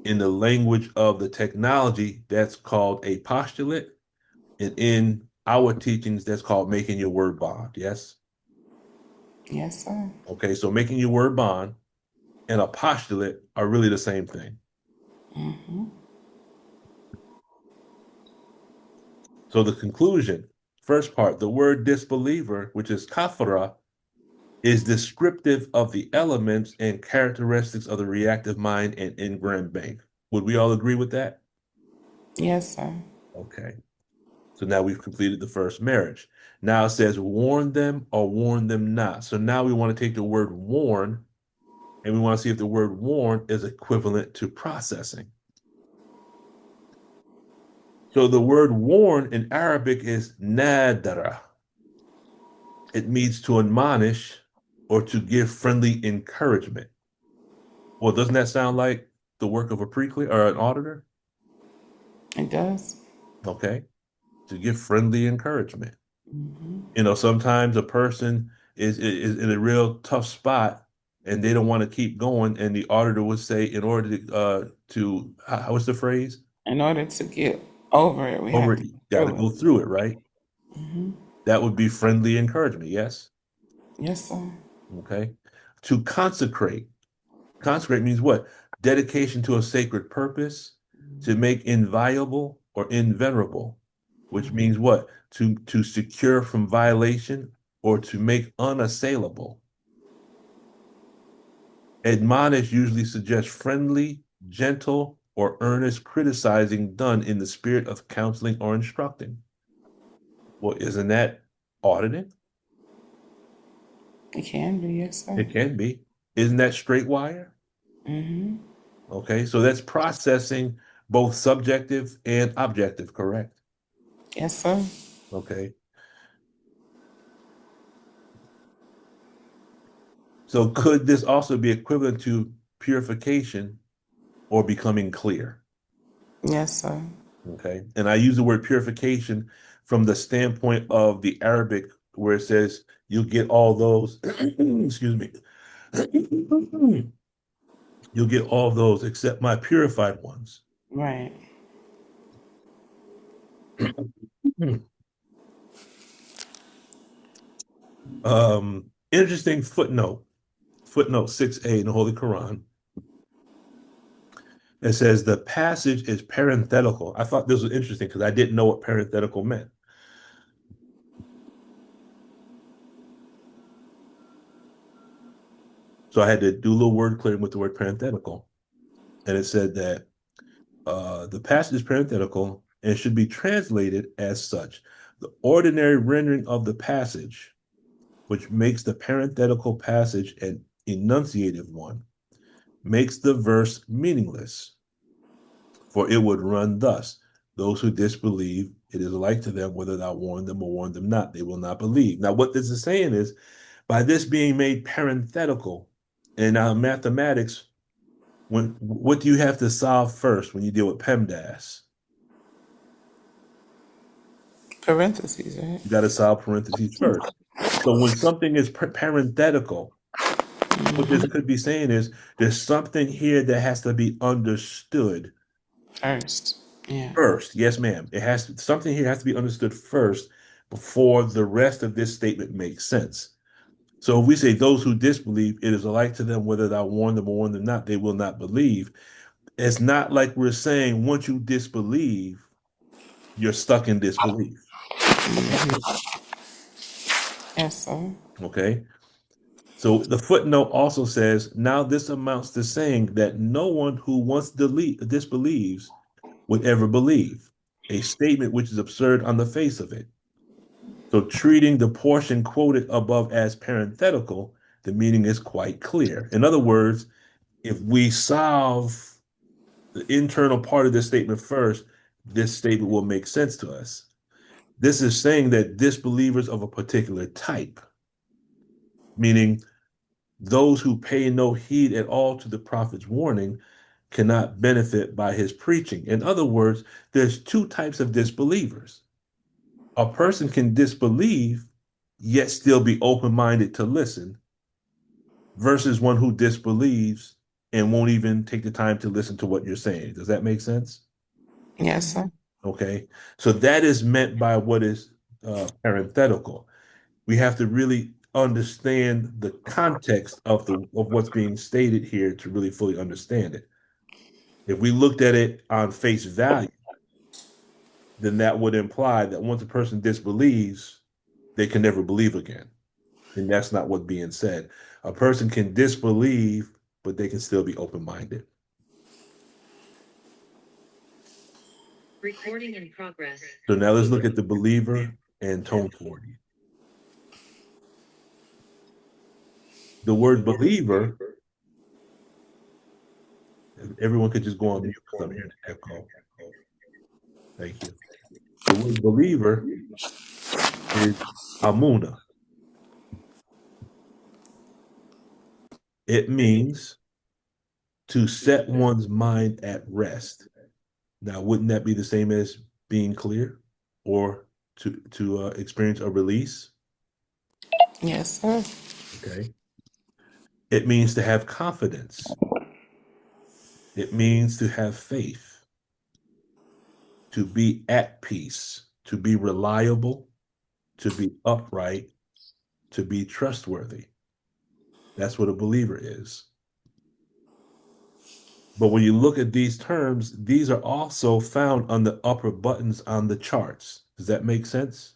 In the language of the technology, that's called a postulate. And in our teachings, that's called making your word bond. Yes? Yes, sir. Okay, so making your word bond and a postulate are really the same thing. Mm-hmm. So the conclusion, first part, the word disbeliever, which is kafara, is descriptive of the elements and characteristics of the reactive mind and engram bank. Would we all agree with that? Yes, sir. Okay. So now we've completed the first marriage. Now it says warn them or warn them not. So now we want to take the word warn and we want to see if the word warn is equivalent to processing. So the word warn in Arabic is nadara. It means to admonish or to give friendly encouragement. Well, doesn't that sound like the work of a pre-clear or an auditor? It does. Okay, to give friendly encouragement. Mm-hmm. Sometimes a person is in a real tough spot and they don't want to keep going, and the auditor would say, in order to what's the phrase? In order to get over it, we Over, have to it, get got to through it. go through it, right? Mm-hmm. That would be friendly encouragement. Yes. Yes, sir. Okay. To consecrate. Consecrate means what? Dedication to a sacred purpose, to make inviolable or invenerable, which Mm-hmm. means what? To secure from violation or to make unassailable. Admonish usually suggests friendly, gentle, or earnest criticizing done in the spirit of counseling or instructing. Well, isn't that auditing? It can be, yes, sir. It can be. Isn't that straight wire? Mm-hmm. Okay, so that's processing both subjective and objective, correct? Yes, sir. Okay. So could this also be equivalent to purification or becoming clear? Yes, sir. Okay. And I use the word purification from the standpoint of the Arabic, where it says you'll get all those, excuse me, you'll get all those except my purified ones. Right. Interesting footnote 6a in the Holy Quran. It says the passage is parenthetical. I thought this was interesting because I didn't know what parenthetical meant. So I had to do a little word clearing with the word parenthetical. And it said that the passage is parenthetical and should be translated as such. The ordinary rendering of the passage, which makes the parenthetical passage an enunciative one, makes the verse meaningless. For it would run thus: those who disbelieve, it is like to them whether thou warn them or warn them not. They will not believe. Now, what this is saying is, by this being made parenthetical in mathematics, what do you have to solve first when you deal with PEMDAS? Parentheses, right? You got to solve parentheses first. So when something is parenthetical, what this Mm-hmm. could be saying is there's something here that has to be understood First. Yeah. first. Yes, ma'am. Something here has to be understood first before the rest of this statement makes sense. So if we say those who disbelieve, it is alike to them whether thou warn them or warn them not, they will not believe. It's not like we're saying once you disbelieve, you're stuck in disbelief. Mm-hmm. Yes, sir. Okay. So the footnote also says, now this amounts to saying that no one who once disbelieves would ever believe, a statement which is absurd on the face of it. So treating the portion quoted above as parenthetical, the meaning is quite clear. In other words, if we solve the internal part of this statement first, this statement will make sense to us. This is saying that disbelievers of a particular type, meaning those who pay no heed at all to the prophet's warning, cannot benefit by his preaching. In other words, there's two types of disbelievers. A person can disbelieve, yet still be open minded to listen, versus one who disbelieves and won't even take the time to listen to what you're saying. Does that make sense? Yes, Mhm. sir. Okay. So that is meant by what is parenthetical. We have to really understand the context of what's being stated here to really fully understand it. If we looked at it on face value, then that would imply that once a person disbelieves, they can never believe again. And that's not what's being said. A person can disbelieve, but they can still be open-minded. Recording in progress. So now let's look at the believer and tone 40. The word believer, if everyone could just go on mute because I'm hearing the echo. Thank you. The word believer is amuna. It means to set one's mind at rest. Now, wouldn't that be the same as being clear or to experience a release? Yes, sir. Okay. It means to have confidence. It means to have faith, to be at peace, to be reliable, to be upright, to be trustworthy. That's what a believer is. But when you look at these terms, these are also found on the upper buttons on the charts. Does that make sense?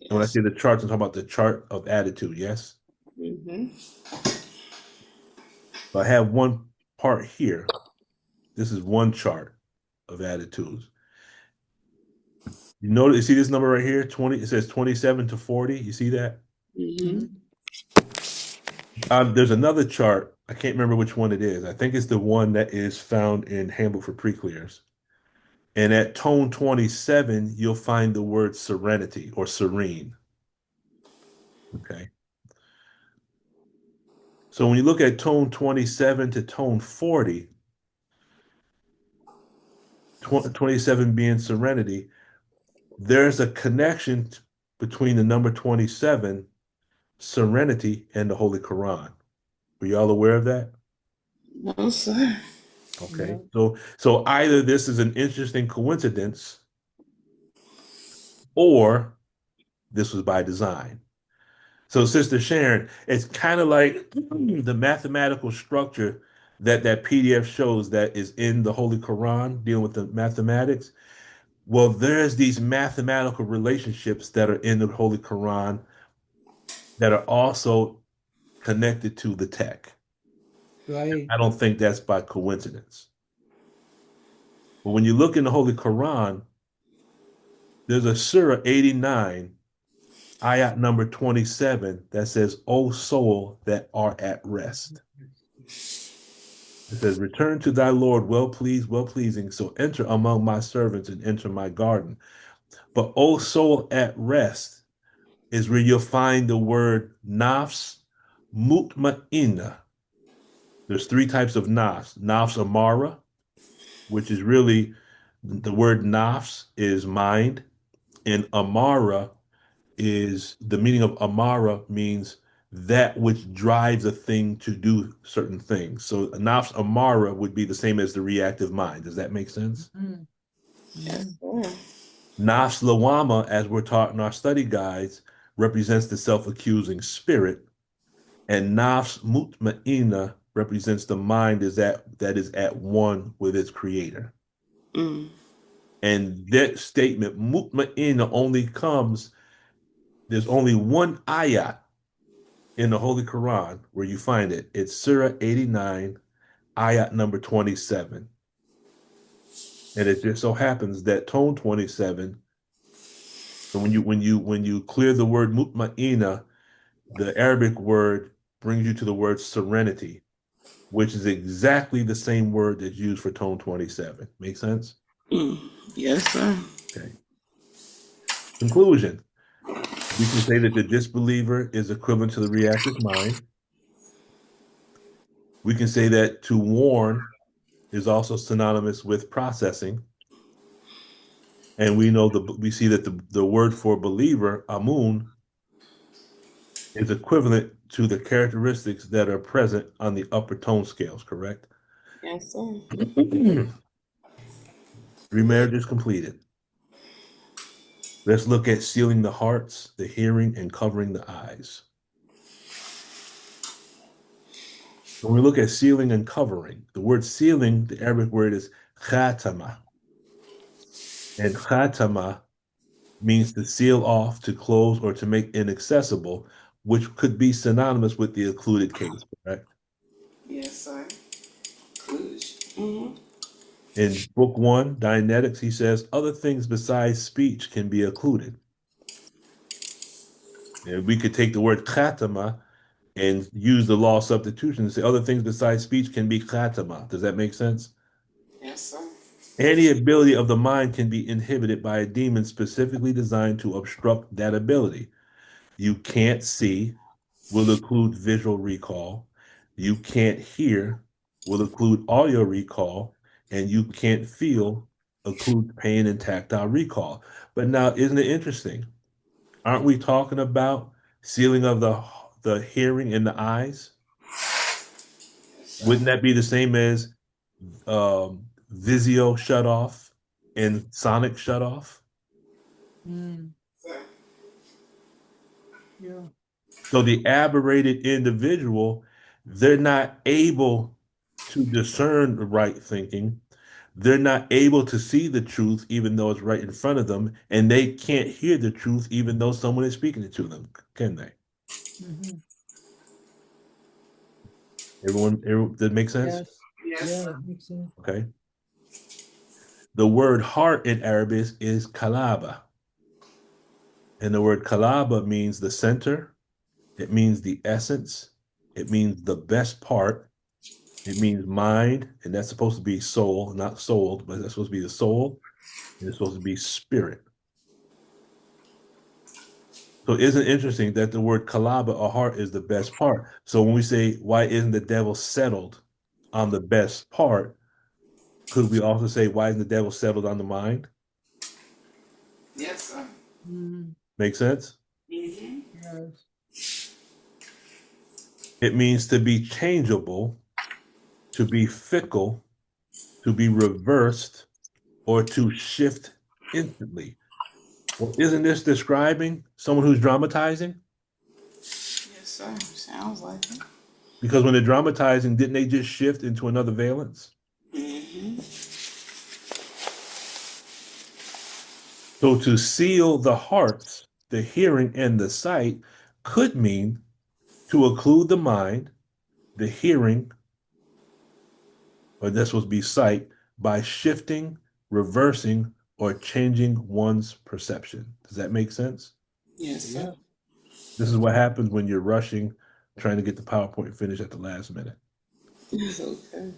And when I Yes. say the charts, I'm talking about the chart of attitude, yes? Mm-hmm. So I have one part here. This is one chart of attitudes. You notice, you see this number right here, 20, it says 27 to 40. You see that? Mm-hmm. Mhm. There's another chart. I can't remember which one it is. I think it's the one that is found in Handbook for Pre-Clears. And at tone 27, you'll find the word serenity or serene. Okay. So when you look at tone 27 to tone 40, 27 being serenity, there's a connection between the number 27, serenity, and the Holy Quran. Were y'all aware of that? No, sir. Okay. No. So either this is an interesting coincidence or this was by design. So, Sister Sharon, it's kind of like the mathematical structure that PDF shows that is in the Holy Quran dealing with the mathematics. Well, there's these mathematical relationships that are in the Holy Quran that are also connected to the tech. Right. I don't think that's by coincidence. But when you look in the Holy Quran, there's a Surah 89, ayat number 27, that says, O soul that are at rest. It says, return to thy Lord, well pleased, well pleasing. So enter among my servants and enter my garden. But O soul at rest is where you'll find the word nafs mutma'inna. There's three types of nafs. Nafs amara, which is really the word nafs is mind, and amara is the meaning of amara means that which drives a thing to do certain things. So nafs amara would be the same as the reactive mind. Does that make sense? Mhm. Yes, Mhm. sir. Nafs lawama, as we're taught in our study guides, represents the self-accusing spirit, and nafs mutmainna represents the mind that is at one with its creator. Mm. And that statement, mutmainna, only comes, there's only one ayat in the Holy Quran where you find it. It's Surah 89, ayat number 27. And it just so happens that tone 27, so when you clear the word mutma'ina, the Arabic word brings you to the word serenity, which is exactly the same word that's used for tone 27. Make sense? Yes, sir. Okay. Conclusion. We can say that the disbeliever is equivalent to the reactive mind. We can say that to warn is also synonymous with processing. And we see that the word for believer, amun, is equivalent to the characteristics that are present on the upper tone scales, correct? Yes, sir. Remarriage is completed. Let's look at sealing the hearts, the hearing, and covering the eyes. When we look at sealing and covering, the word sealing, the Arabic word is khatama. And khatama means to seal off, to close, or to make inaccessible, which could be synonymous with the occluded case, correct? Yes, sir. Mm-hmm. In book one, Dianetics, he says other things besides speech can be occluded. And we could take the word khatama and use the law of substitution and say other things besides speech can be khatama. Does that make sense? Yes, sir. Any ability of the mind can be inhibited by a demon specifically designed to obstruct that ability. You can't see will include visual recall. You can't hear will include audio recall. And you can't feel include pain and tactile recall. But now, isn't it interesting? Aren't we talking about sealing of the hearing in the eyes? Wouldn't that be the same as Vizio shut off and Sonic shut off? Mm, Sir. yeah. So the aberrated individual, they're not able to discern the right thinking. They're not able to see the truth, even though it's right in front of them, and they can't hear the truth, even though someone is speaking it to them, can they? Hmm. Everyone, that makes sense? Yes. Yes, Yeah, sir. that makes sense. Okay. The word heart in Arabic is kalaba, and the word kalaba means the center. It means the essence. It means the best part. It means mind, and that's supposed to be soul, not soul, but that's supposed to be the soul, and it's supposed to be spirit. So isn't it interesting that the word kalaba or heart is the best part? So when we say, why isn't the devil settled on the best part? Could we also say, why isn't the devil settled on the mind? Yes, sir. Mm, Make sense? Mm-hmm. yes. It means to be changeable, to be fickle, to be reversed, or to shift instantly. Well, isn't this describing someone who's dramatizing? Yes, sir. Sounds like it. Because when they're dramatizing, didn't they just shift into another valence? Mm-hmm. So to seal the hearts, the hearing, and the sight could mean to occlude the mind, the hearing, or that's supposed to be sight, by shifting, reversing, or changing one's perception. Does that make sense? Yes, sir. Yeah. This is what happens when you're rushing, trying to get the PowerPoint finished at the last minute. It's okay.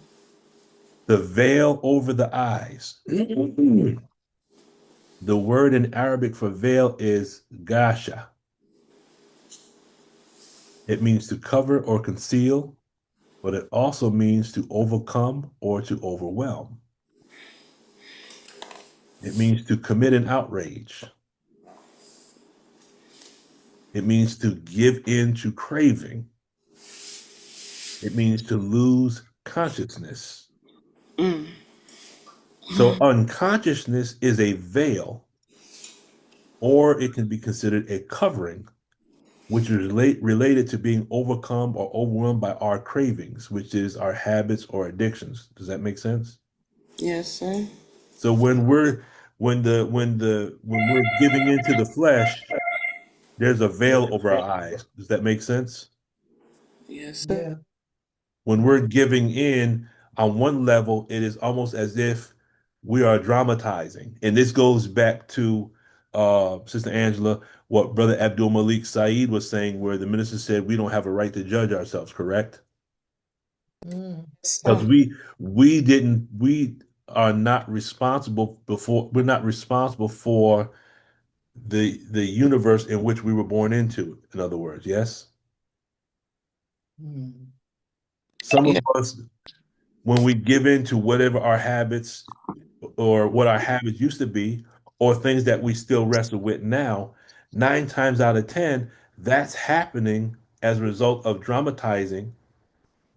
The veil over the eyes. The word in Arabic for veil is gasha. It means to cover or conceal, but it also means to overcome or to overwhelm. It means to commit an outrage. It means to give in to craving. It means to lose consciousness. Mm. So unconsciousness is a veil, or it can be considered a covering, which is related to being overcome or overwhelmed by our cravings, which is our habits or addictions. Does that make sense? Yes, sir. So when we're giving into the flesh, there's a veil over our eyes. Does that make sense? Yes, sir. Yeah. When we're giving in on one level, it is almost as if we are dramatizing. And this goes back to Sister Angela, what Brother Abdul Malik Saeed was saying, where the minister said we don't have a right to judge ourselves, correct? Mm. Yes, Because sir. we are not responsible before we're not responsible for the universe in which we were born into, in other words, yes? Mm. Some of Yeah. us, when we give in to whatever our habits or what our habits used to be, or things that we still wrestle with now, 9 times out of 10, that's happening as a result of dramatizing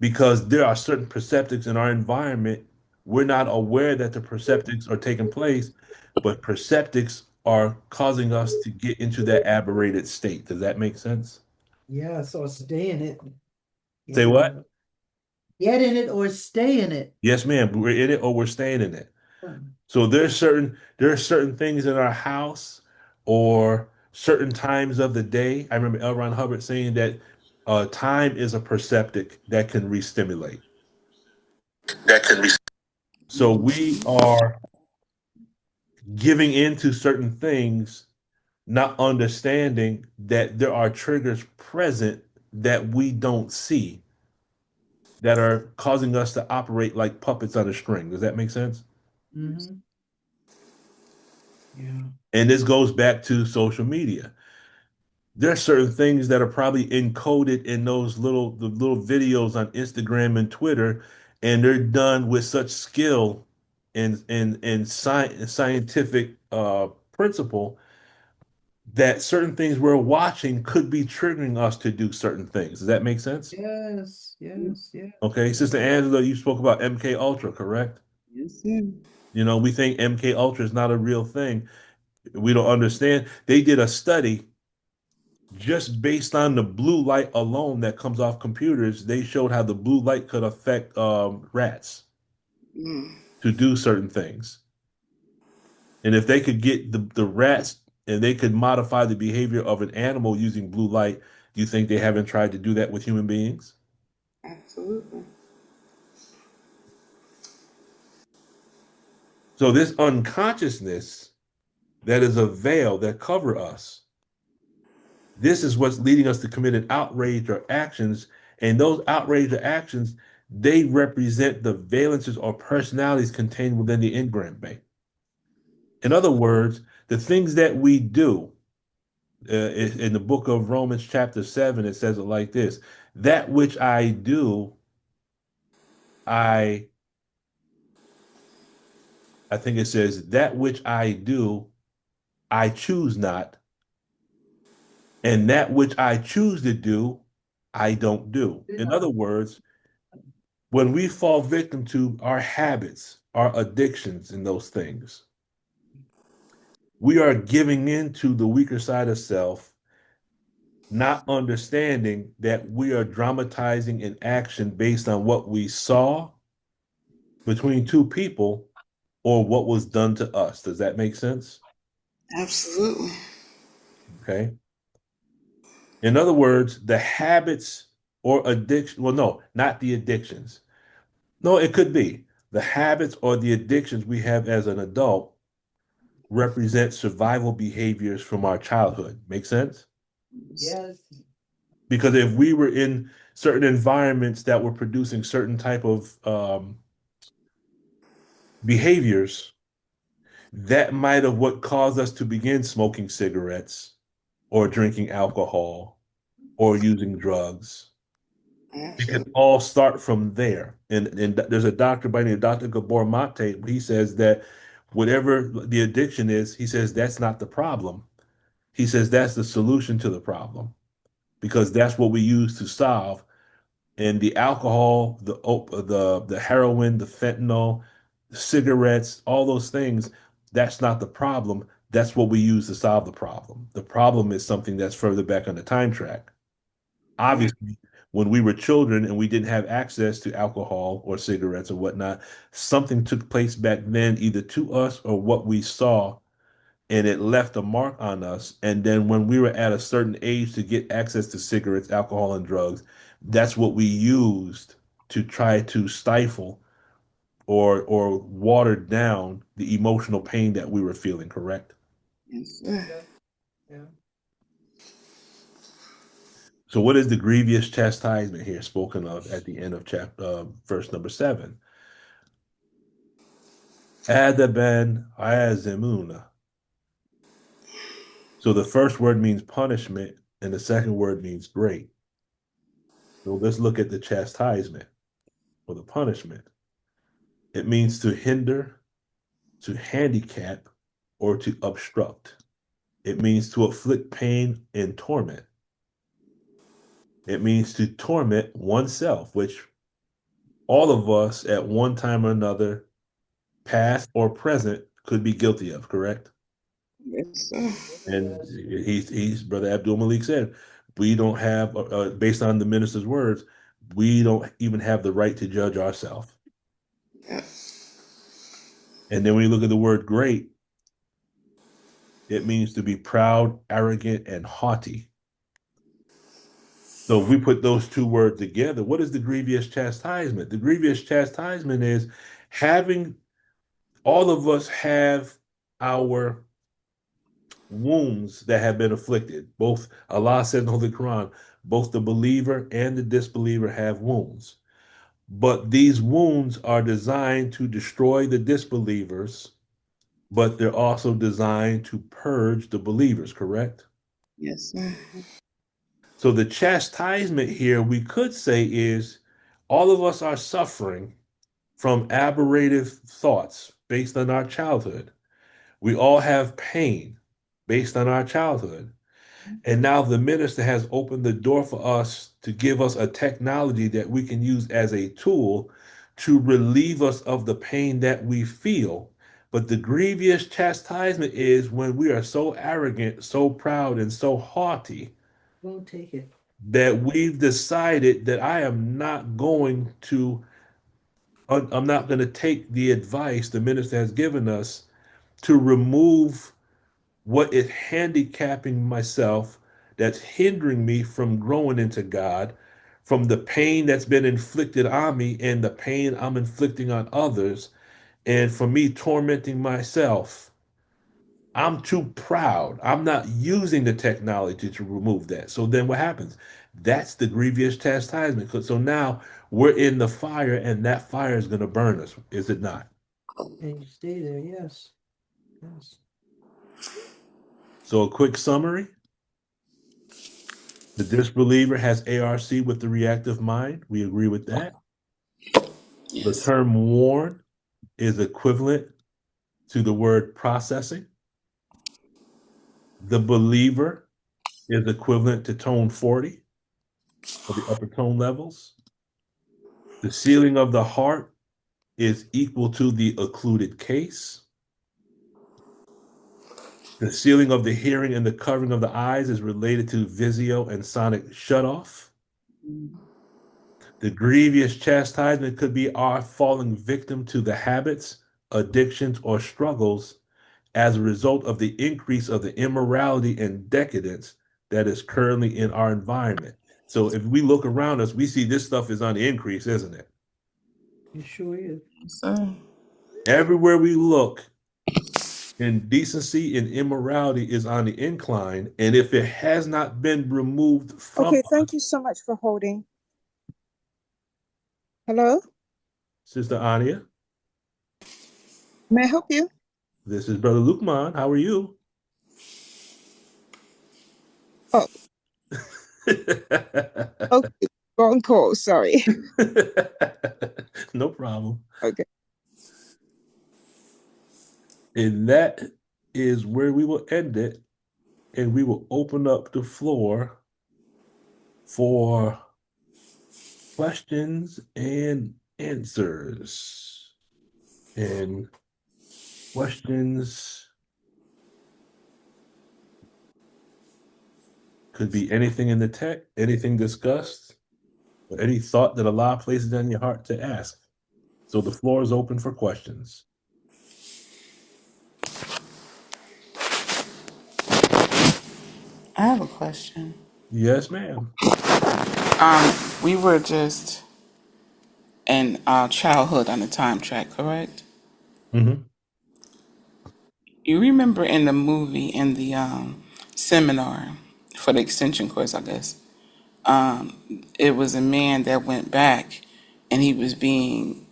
because there are certain perceptics in our environment. We're not aware that the perceptics are taking place, but perceptics are causing us to get into that aberrated state. Does that make sense? Yeah, so stay in it. Say what? Yeah. Get in it or stay in it. Yes, ma'am. We're in it or we're staying in it. So there are certain things in our house or certain times of the day. I remember L. Ron Hubbard saying that time is a perceptic that can re-stimulate. That can be. So we are giving into certain things, not understanding that there are triggers present that we don't see that are causing us to operate like puppets on a string. Does that make sense? Mm-hmm. Yeah. And this goes back to social media. There are certain things that are probably encoded in the little videos on Instagram and Twitter, and they're done with such skill and scientific principle that certain things we're watching could be triggering us to do certain things. Does that make sense? Yes, yes, yes, Okay, Sister yes. Angela, you spoke about MK Ultra, correct? Yes, sir. We think MK Ultra is not a real thing. We don't understand. They did a study just based on the blue light alone that comes off computers. They showed how the blue light could affect rats Mm, to do certain things. And if they could get the rats and they could modify the behavior of an animal using blue light, do you think they haven't tried to do that with human beings? absolutely. So this unconsciousness that is a veil that cover us, this is what's leading us to commit an outrage or actions. And those outrage or actions, they represent the valences or personalities contained within the engram bank. In other words, the things that we do, in the book of Romans, chapter 7, it says it like this: that which I do, I I think it says, that which I do, I choose not, and that which I choose to do, I don't do. In other words, when we fall victim to our habits, our addictions, and those things, we are giving in to the weaker side of self, not understanding that we are dramatizing an action based on what we saw between two people or what was done to us. Does that make sense? Absolutely. Okay. In other words, the habits or addiction, well, no, not the addictions. No, it could be the habits or the addictions we have as an adult represent survival behaviors from our childhood. Make sense? Yes. Because if we were in certain environments that were producing certain type of behaviors, that might have what caused us to begin smoking cigarettes or drinking alcohol or using drugs. It can Absolutely. all start from there. And there's a doctor by the name of Dr. Gabor Mate. He says that whatever the addiction is, he says that's not the problem. He says that's the solution to the problem because that's what we use to solve. And the alcohol, the heroin, the fentanyl, the cigarettes, all those things, that's not the problem. That's what we use to solve the problem. The problem is something that's further back on the time track. Yeah. Obviously, when we were children and we didn't have access to alcohol or cigarettes or whatnot, something took place back then, either to us or what we saw, and it left a mark on us. And then when we were at a certain age to get access to cigarettes, alcohol, and drugs, That's what we used to try to stifle or water down the emotional pain that we were feeling, correct? Yes, sir. Yeah. Yeah. So what is the grievous chastisement here spoken of at the end of chapter verse number 7? Adaben ayazemuna. So the first word means punishment, and the second word means great. So let's look at the chastisement or the punishment. It means to hinder, to handicap, or to obstruct. It means to afflict pain and torment. It means to torment oneself, which all of us at one time or another, past or present, could be guilty of, correct? Yes, sir. And Yes. he's Brother Abdul Malik said, we don't have, based on the minister's words, we don't even have the right to judge ourselves. And then when you look at the word great, it means to be proud, arrogant, and haughty. So if we put those two words together, what is the grievous chastisement? The grievous chastisement is having all of us have our wounds that have been afflicted. Both Allah said in the Holy Quran, both the believer and the disbeliever have wounds. But these wounds are designed to destroy the disbelievers, but they're also designed to purge the believers, correct? Yes, sir. So the chastisement here, we could say, is all of us are suffering from aberrative thoughts based on our childhood. We all have pain based on our childhood. And now the minister has opened the door for us to give us a technology that we can use as a tool to relieve us of the pain that we feel. But the grievous chastisement is when we are so arrogant, so proud, and so haughty Won't take it. that we've decided that I'm not going to take the advice the minister has given us to remove what is handicapping myself, that's hindering me from growing into God, from the pain that's been inflicted on me and the pain I'm inflicting on others, and for me tormenting myself. I'm too proud. I'm not using the technology to remove that. So then what happens? That's the grievous chastisement. So now we're in the fire and that fire is going to burn us, is it not? And you stay there. Yes. Yes. So a quick summary. The disbeliever has ARC with the reactive mind. We agree with that. The Yes. term warn is equivalent to the word processing. The believer is equivalent to tone 40 for the upper tone levels. The sealing of the heart is equal to the occluded case. The sealing of the hearing and the covering of the eyes is related to visio and sonic shutoff. The grievous chastisement could be our falling victim to the habits, addictions, or struggles as a result of the increase of the immorality and decadence that is currently in our environment. So if we look around us, we see this stuff is on the increase, isn't it? It sure is. Yes, sir. Everywhere we look, indecency and immorality is on the incline. And if it has not been removed from Okay, us, thank you so much for holding. Hello? Sister Ania, May I help you? this is Brother Lukman. How are you? Oh, okay. Wrong call. Sorry. No problem. Okay. And that is where we will end it. And we will open up the floor for questions and answers. And questions could be anything in the text, anything discussed, or any thought that Allah places on your heart to ask. So the floor is open for questions. I have a question. Yes, ma'am. We were just in our childhood on the time track, correct? Mm-hmm. You remember in the movie, in the seminar for the extension course, I guess, it was a man that went back and he was being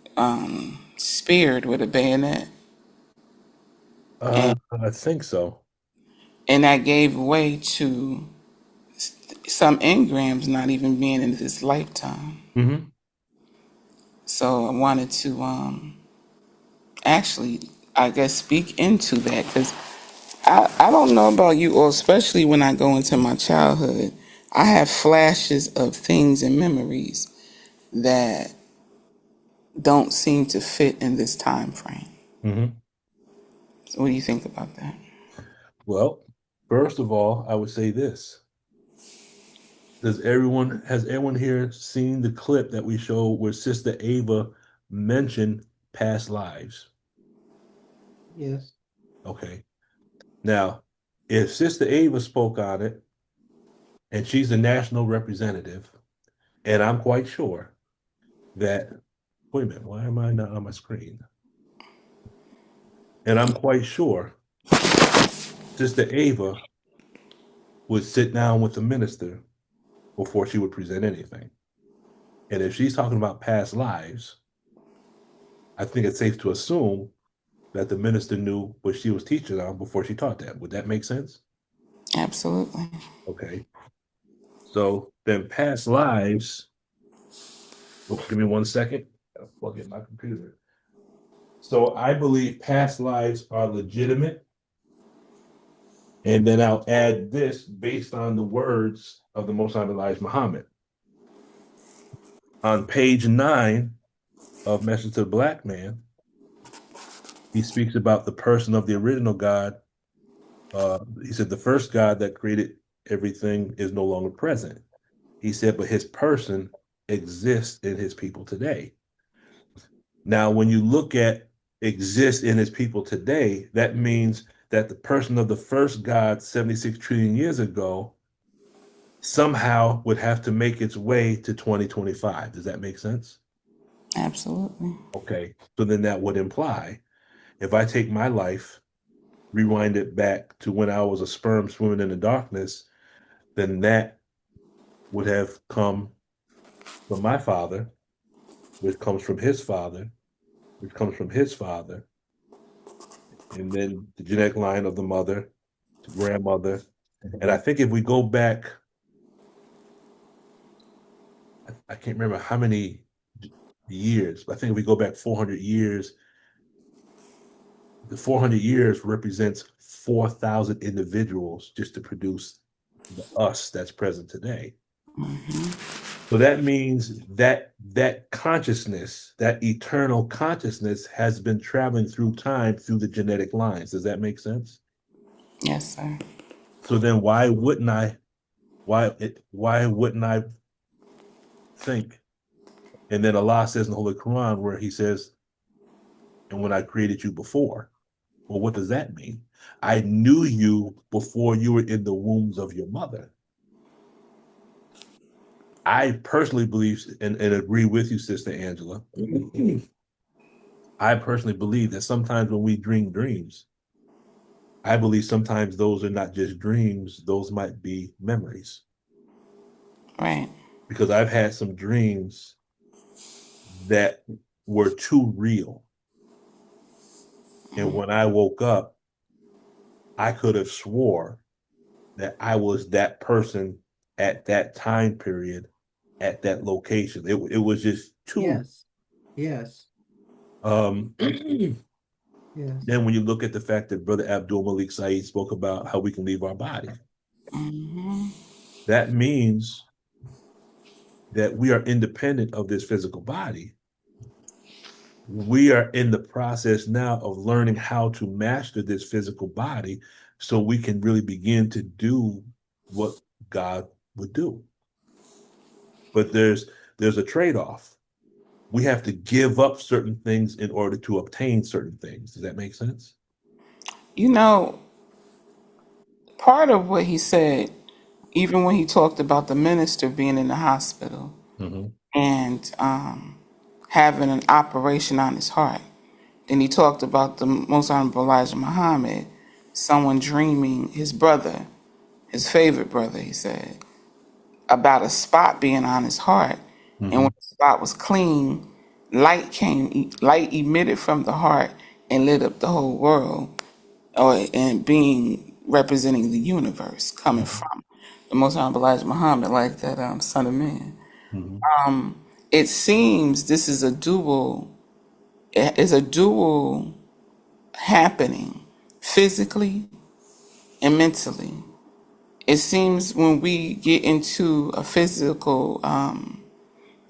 speared with a bayonet. And, I think so. and that gave way to some engrams not even being in this lifetime. Mm-hmm. So I wanted to actually, I guess, speak into that because I don't know about you, or especially when I go into my childhood, I have flashes of things and memories that don't seem to fit in this time frame. Mm-hmm. So what do you think about that? Well, first of all, I would say this. Has everyone here seen the clip that we showed where Sister Ava mentioned past lives? Yes. Okay. Now, if Sister Ava spoke on it, and she's the national representative, and I'm quite sure that, wait a minute, why am I not on my screen? And I'm quite sure Sister Ava would sit down with the minister before she would present anything. And if she's talking about past lives, I think it's safe to assume that the minister knew what she was teaching on before she taught that. Would that make sense? Absolutely. Okay. So then past lives, oh, give me 1 second. I'll plug in my computer. So I believe past lives are legitimate. And then I'll add this based on the words of the Most High Elijah Muhammad. On page 9 of Message to the Black Man, he speaks about the person of the original God. He said the first God that created everything is no longer present. He said, but his person exists in his people today. Now, when you look at exist in his people today, that means that the person of the first God 76 trillion years ago somehow would have to make its way to 2025. Does that make sense? Absolutely. Okay. So then that would imply if I take my life, rewind it back to when I was a sperm swimming in the darkness, then that would have come from my father, which comes from his father, which comes from his father, and then the genetic line of the mother to grandmother. And I think if we go back, I can't remember how many years, but I think if we go back 400 years, the 400 years represents 4,000 individuals just to produce the us that's present today. So that means that that consciousness, that eternal consciousness has been traveling through time through the genetic lines. Does that make sense? Yes, sir. So then why wouldn't I think? And then Allah says in the Holy Quran where he says, and when I created you before. Well, what does that mean? I knew you before you were in the wombs of your mother. I personally believe and agree with you, Sister Angela. I personally believe that sometimes when we dream dreams, I believe sometimes those are not just dreams, those might be memories. Right. Because I've had some dreams that were too real. And when I woke up, I could have swore that I was that person at that time period at that location. It was just too. Yes. Yes. Then Yes. when you look at the fact that Brother Abdul Malik Saeed spoke about how we can leave our body, Mm-hmm. that means that we are independent of this physical body. We are in the process now of learning how to master this physical body so we can really begin to do what God would do. But there's a trade-off. We have to give up certain things in order to obtain certain things. Does that make sense? You know, part of what he said even when he talked about the minister being in the hospital Mm-hmm. and having an operation on his heart. Then he talked about the Most Honorable Elijah Muhammad, someone dreaming his brother, his favorite brother, he said, about a spot being on his heart. And Mm-hmm. when the spot was clean, light emitted from the heart and lit up the whole world, and being representing the universe coming Mm-hmm. from the Most Honorable Elijah Muhammad, like that Son of Man. Mm-hmm. It seems this is a dual. It's a dual happening, physically and mentally. It seems when we get into a physical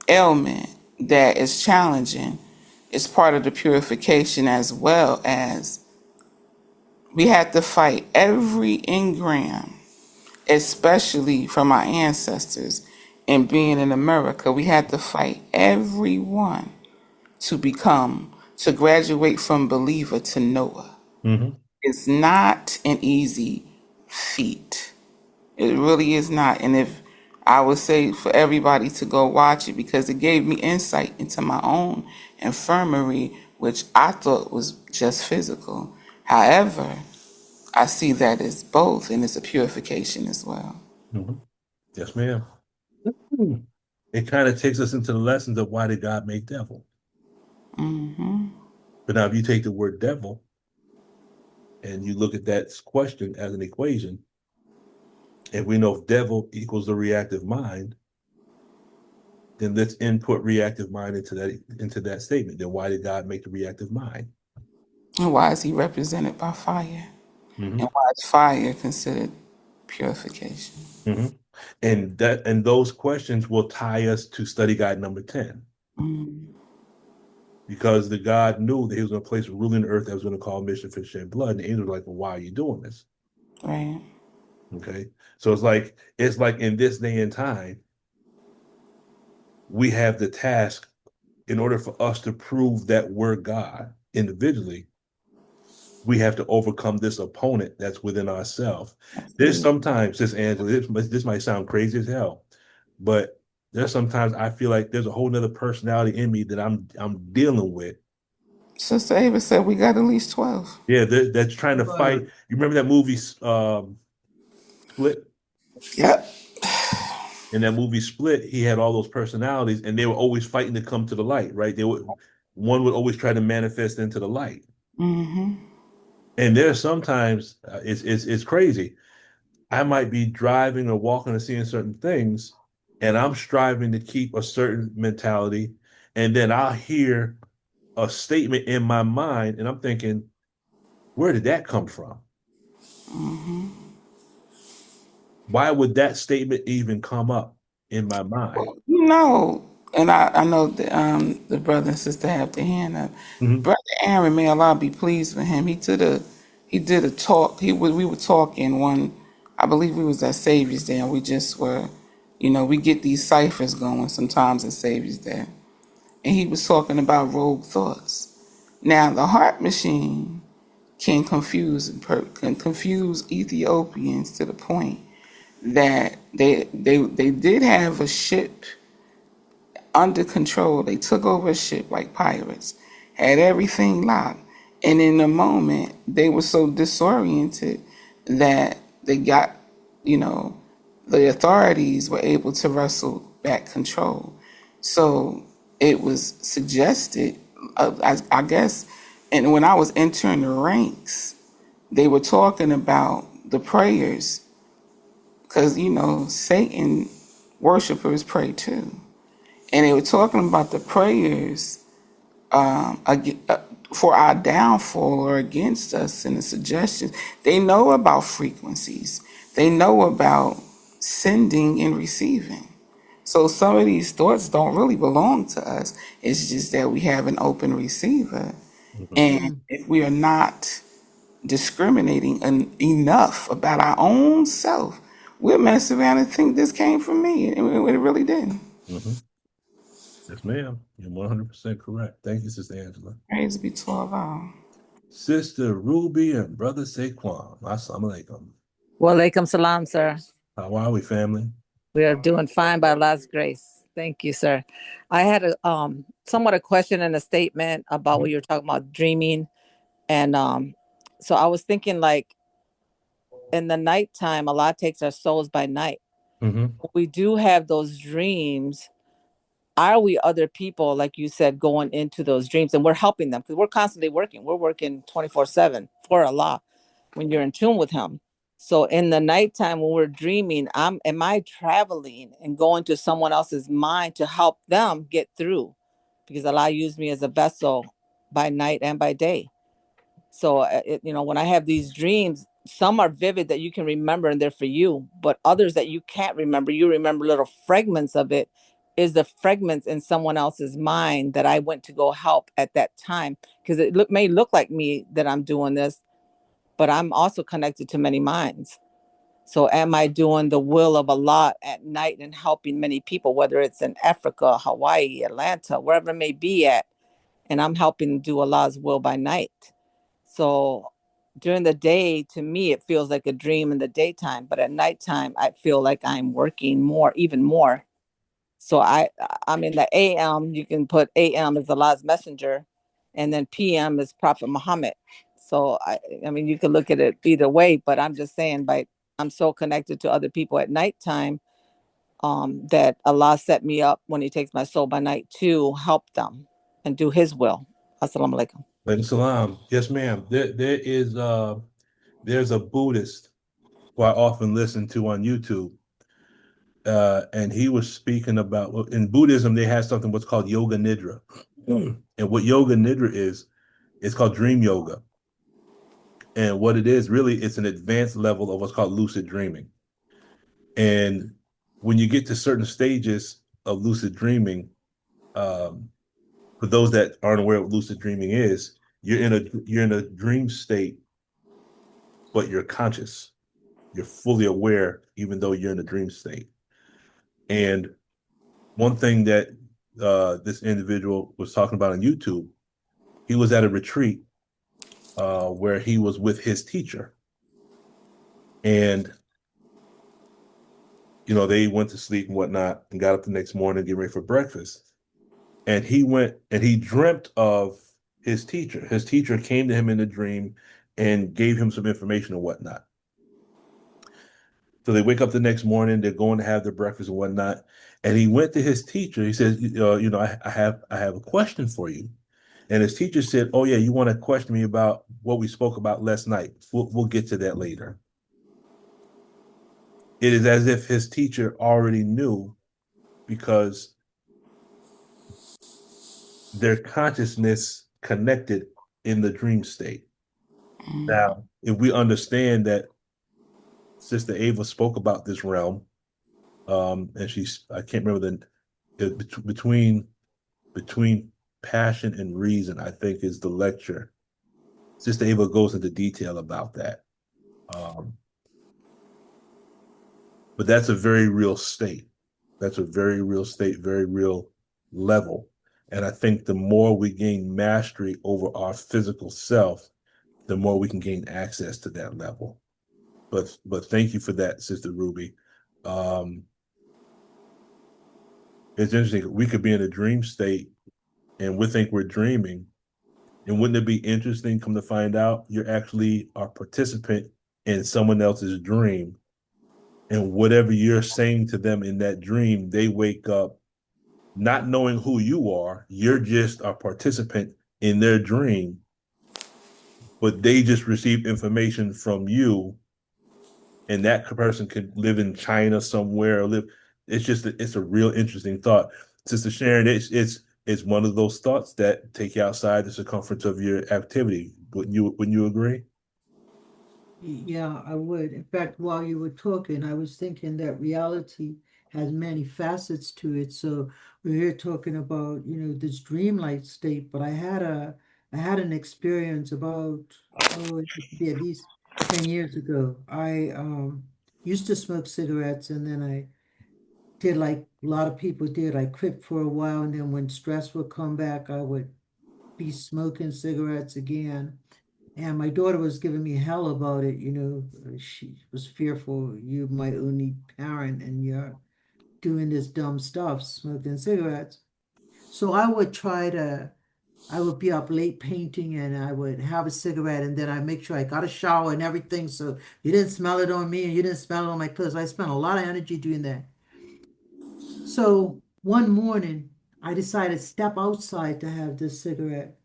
ailment that is challenging, it's part of the purification, as well as we have to fight every engram, especially from our ancestors. And being in America, we had to fight everyone to graduate from believer to knower. Mm-hmm. It's not an easy feat. It really is not. And if I would say for everybody to go watch it, because it gave me insight into my own infirmary, which I thought was just physical. However, I see that as both, and it's a purification as well. Mm-hmm. Yes, ma'am. Hmm. It kind of takes us into the lessons of why did God make devil. Hmm. But now, if you take the word devil and you look at that question as an equation, and we know if devil equals the reactive mind, then let's input reactive mind into that statement. Then why did God make the reactive mind? And why is he represented by fire? Mm-hmm. And why is fire considered purification? Mm-hmm. And those questions will tie us to study guide number 10. Mm, Because the God knew that he was going to place a rule in the earth that was going to call mission for shed blood. And the angels were like, well, why are you doing this? right. Okay. So it's like in this day and time, we have the task in order for us to prove that we're God individually, we have to overcome this opponent that's within ourselves. There's Absolutely. sometimes, this Angela, this might sound crazy as hell, but there's sometimes I feel like there's a whole nother personality in me that I'm dealing with. Sister Ava said we got at least 12. Yeah, that's trying to fight. You remember that movie Split? Yep. In that movie Split, he had all those personalities, and they were always fighting to come to the light, right? One would always try to manifest into the light. Mm-hmm. And there's sometimes it's crazy. I might be driving or walking or seeing certain things, and I'm striving to keep a certain mentality, and then I'll hear a statement in my mind, and I'm thinking, where did that come from? Mm-hmm. Why would that statement even come up in my mind? Well, and I know the brother and sister have their hand up. Mhm. Brother Aaron, may Allah be pleased with him. He did a talk. We were talking one. I believe we was at Savior's Day, and we just were, we get these ciphers going sometimes at Savior's Day, and he was talking about rogue thoughts. Now the heart machine can confuse Ethiopians to the point that they did have a ship under control. They took over a ship like pirates, had everything locked, and in a moment they were so disoriented that they got, you know, the authorities were able to wrestle back control. So it was suggested, I guess, and when I was entering the ranks, they were talking about the prayers because Satan worshipers pray too, and they were talking about the prayers for our downfall or against us, and the suggestions. They know about frequencies. They know about sending and receiving. So some of these thoughts don't really belong to us. It's just that we have an open receiver, Mhm. and if we are not discriminating enough about our own self, we'll mess around and think this came from me, and it really didn't. Mhm. Yes, ma'am. You're 100% correct. Thank you, Sister Angela. Praise be to Allah. Sister Ruby and Brother Saquon. Assalamu alaikum. Walaikum salam, sir. How are we, family? We are doing fine by God's grace. Thank you, sir. I had a somewhat a question and a statement about what you're talking about dreaming. And so I was thinking like in the nighttime, Allah takes our souls by night. Mm-hmm. We do have those dreams. Are we other people, like you said, going into those dreams and we're helping them because we're constantly working. We're working 24/7 for Allah when you're in tune with Him. So in the nighttime when we're dreaming, am I traveling and going to someone else's mind to help them get through? Because Allah used me as a vessel by night and by day. So when I have these dreams, some are vivid that you can remember and they're for you, but others that you can't remember, you remember little fragments of it. Is the fragments in someone else's mind that I went to go help at that time? Because may look like me that I'm doing this, but I'm also connected to many minds. So am I doing the will of Allah at night and helping many people, whether it's in Africa, Hawaii, Atlanta, wherever it may be at, and I'm helping do Allah's will by night. So during the day, to me, it feels like a dream in the daytime, but at nighttime, I feel like I'm working more, even more. So I'm in the AM. You can put AM as Allah's messenger, and then PM is Prophet Muhammad. So I mean, you can look at it either way, but I'm just saying, I'm so connected to other people at nighttime, that Allah set me up when He takes my soul by night to help them and do His will. Assalamu alaikum. Alaikum salam. Yes, ma'am. There's a Buddhist who I often listen to on YouTube, and he was speaking about, well, in Buddhism they have something what's called yoga nidra, and what yoga nidra is, it's called dream yoga, and what it is really, it's an advanced level of what's called lucid dreaming. And when you get to certain stages of lucid dreaming, um, for those that aren't aware of what lucid dreaming is, you're in a dream state, but you're conscious. You're fully aware, even though you're in a dream state. And one thing that this individual was talking about on YouTube, he was at a retreat where he was with his teacher, and they went to sleep and whatnot, and got up the next morning, get ready for breakfast. And he went and he dreamt of his teacher. His teacher came to him in a dream and gave him some information and whatnot. So they wake up the next morning, they're going to have their breakfast and whatnot. And he went to his teacher. He says, I have a question for you. And his teacher said, oh, yeah, you want to question me about what we spoke about last night? We'll get to that later. It is as if his teacher already knew, because their consciousness connected in the dream state. Now, if we understand that Sister Ava spoke about this realm, and I can't remember between passion and reason, I think is the lecture. Sister Ava goes into detail about that. But that's a very real state. That's a very real state, very real level. And I think the more we gain mastery over our physical self, the more we can gain access to that level. But thank you for that, Sister Ruby. Um, it's interesting. We could be in a dream state and we think we're dreaming. And wouldn't it be interesting, come to find out, you're actually a participant in someone else's dream. And whatever you're saying to them in that dream, they wake up not knowing who you are. You're just a participant in their dream, but they just receive information from you, and that person could live in China somewhere or live. It's a real interesting thought. Sister Sharon, it's one of those thoughts that take you outside the circumference of your activity. Wouldn't you agree? Yeah, I would. In fact, while you were talking, I was thinking that reality has many facets to it. So we're here talking about, this dreamlike state, but I had an experience about, oh, it had to be at least 10 years ago. I used to smoke cigarettes, and then I did like a lot of people did. I quit for a while, and then when stress would come back, I would be smoking cigarettes again. And my daughter was giving me hell about it. She was fearful you're my only parent and you're doing this dumb stuff, smoking cigarettes. So I would be up late painting and I would have a cigarette and then I make sure I got a shower and everything so you didn't smell it on me and you didn't smell it on my clothes. I spent a lot of energy doing that. So one morning I decided to step outside to have this cigarette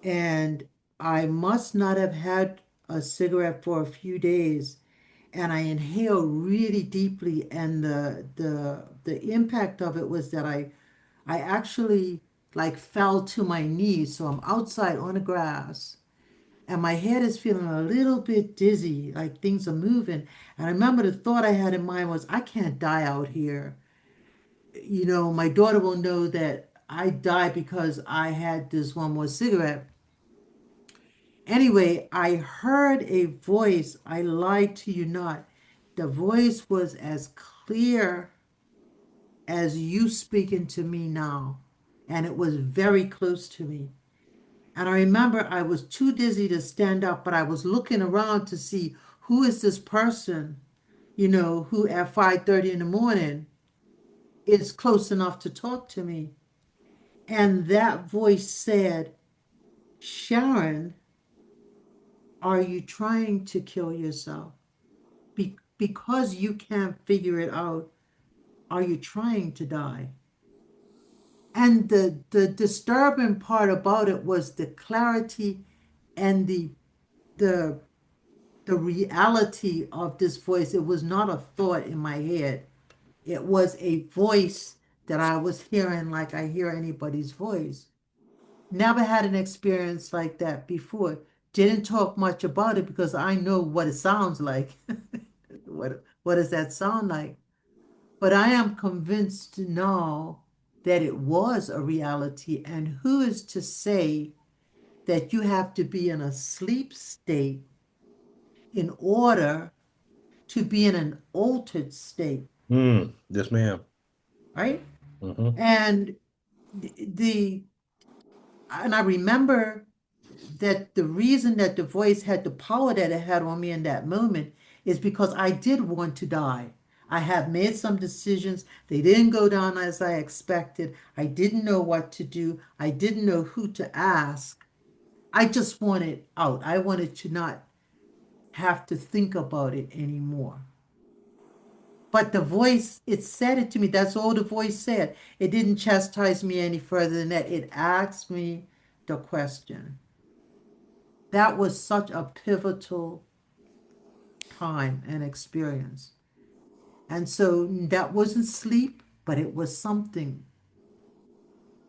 and I must not have had a cigarette for a few days and I inhaled really deeply and the impact of it was that I actually like fell to my knees. So I'm outside on the grass and my head is feeling a little bit dizzy, like things are moving. And I remember the thought I had in mind was, I can't die out here. My daughter will know that I died because I had this one more cigarette. Anyway, I heard a voice. I lied to you not. The voice was as clear as you speaking to me now, and it was very close to me. And I remember I was too dizzy to stand up, but I was looking around to see who is this person, who at 5:30 in the morning is close enough to talk to me. And that voice said, Sharon, are you trying to kill yourself? Because you can't figure it out, are you trying to die? And the disturbing part about it was the clarity and the the reality of this voice. It was not a thought in my head. It was a voice that I was hearing like I hear anybody's voice. Never had an experience like that before. Didn't talk much about it because I know what it sounds like. What does that sound like? But I am convinced now that it was a reality. And who is to say that you have to be in a sleep state in order to be in an altered state, Yes, ma'am. right? Hmm. And the and I remember that the reason that the voice had the power that it had on me in that moment is because I did want to die. I have made some decisions. They didn't go down as I expected. I didn't know what to do. I didn't know who to ask. I just wanted out. I wanted to not have to think about it anymore. But the voice, it said it to me. That's all the voice said. It didn't chastise me any further than that. It asked me the question. That was such a pivotal time and experience. And so that wasn't sleep, but it was something.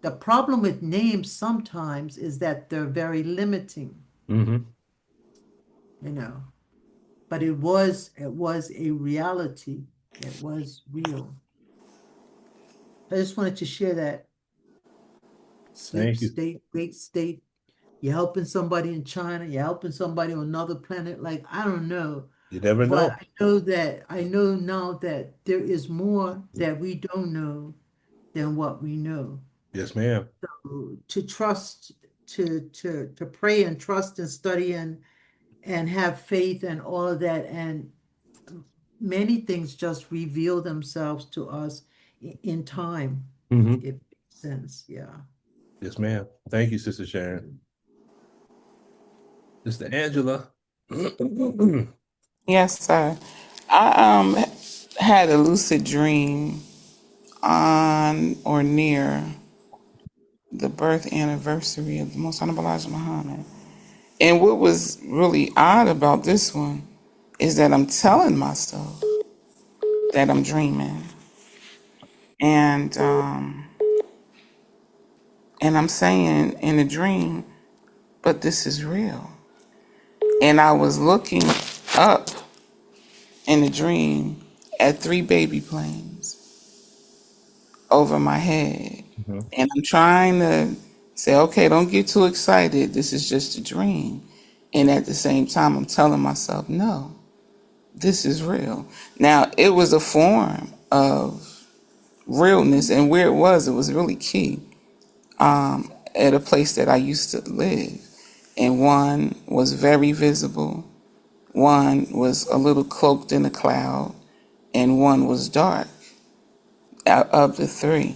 The problem with names sometimes is that they're very limiting, Hmm. you know. But it was a reality. It was real. I just wanted to share that sleep Thank you. state, great state. You're helping somebody in China, you're helping somebody on another planet. Like, I don't know. You never But know. I know now that there is more that we don't know than what we know. Yes, ma'am. To trust, to pray and trust and study and have faith and all of that. And many things just reveal themselves to us in time. Hmm. It makes sense. Yeah. Yes, ma'am. Thank you, Sister Sharon. Sister Angela. Yes, sir. I had a lucid dream on or near the birth anniversary of the Most Honorable Elijah Muhammad. And what was really odd about this one is that I'm telling myself that I'm dreaming, and and I'm saying in a dream, but this is real. And I was looking up in the dream at three baby planes over my head. Mhm. And I'm trying to say, okay, don't get too excited. This is just a dream. And at the same time, I'm telling myself, no, this is real. Now, it was a form of realness, and where it was really key at a place that I used to live. and one was very visible, one was a little cloaked in a cloud, and one was dark out of the three.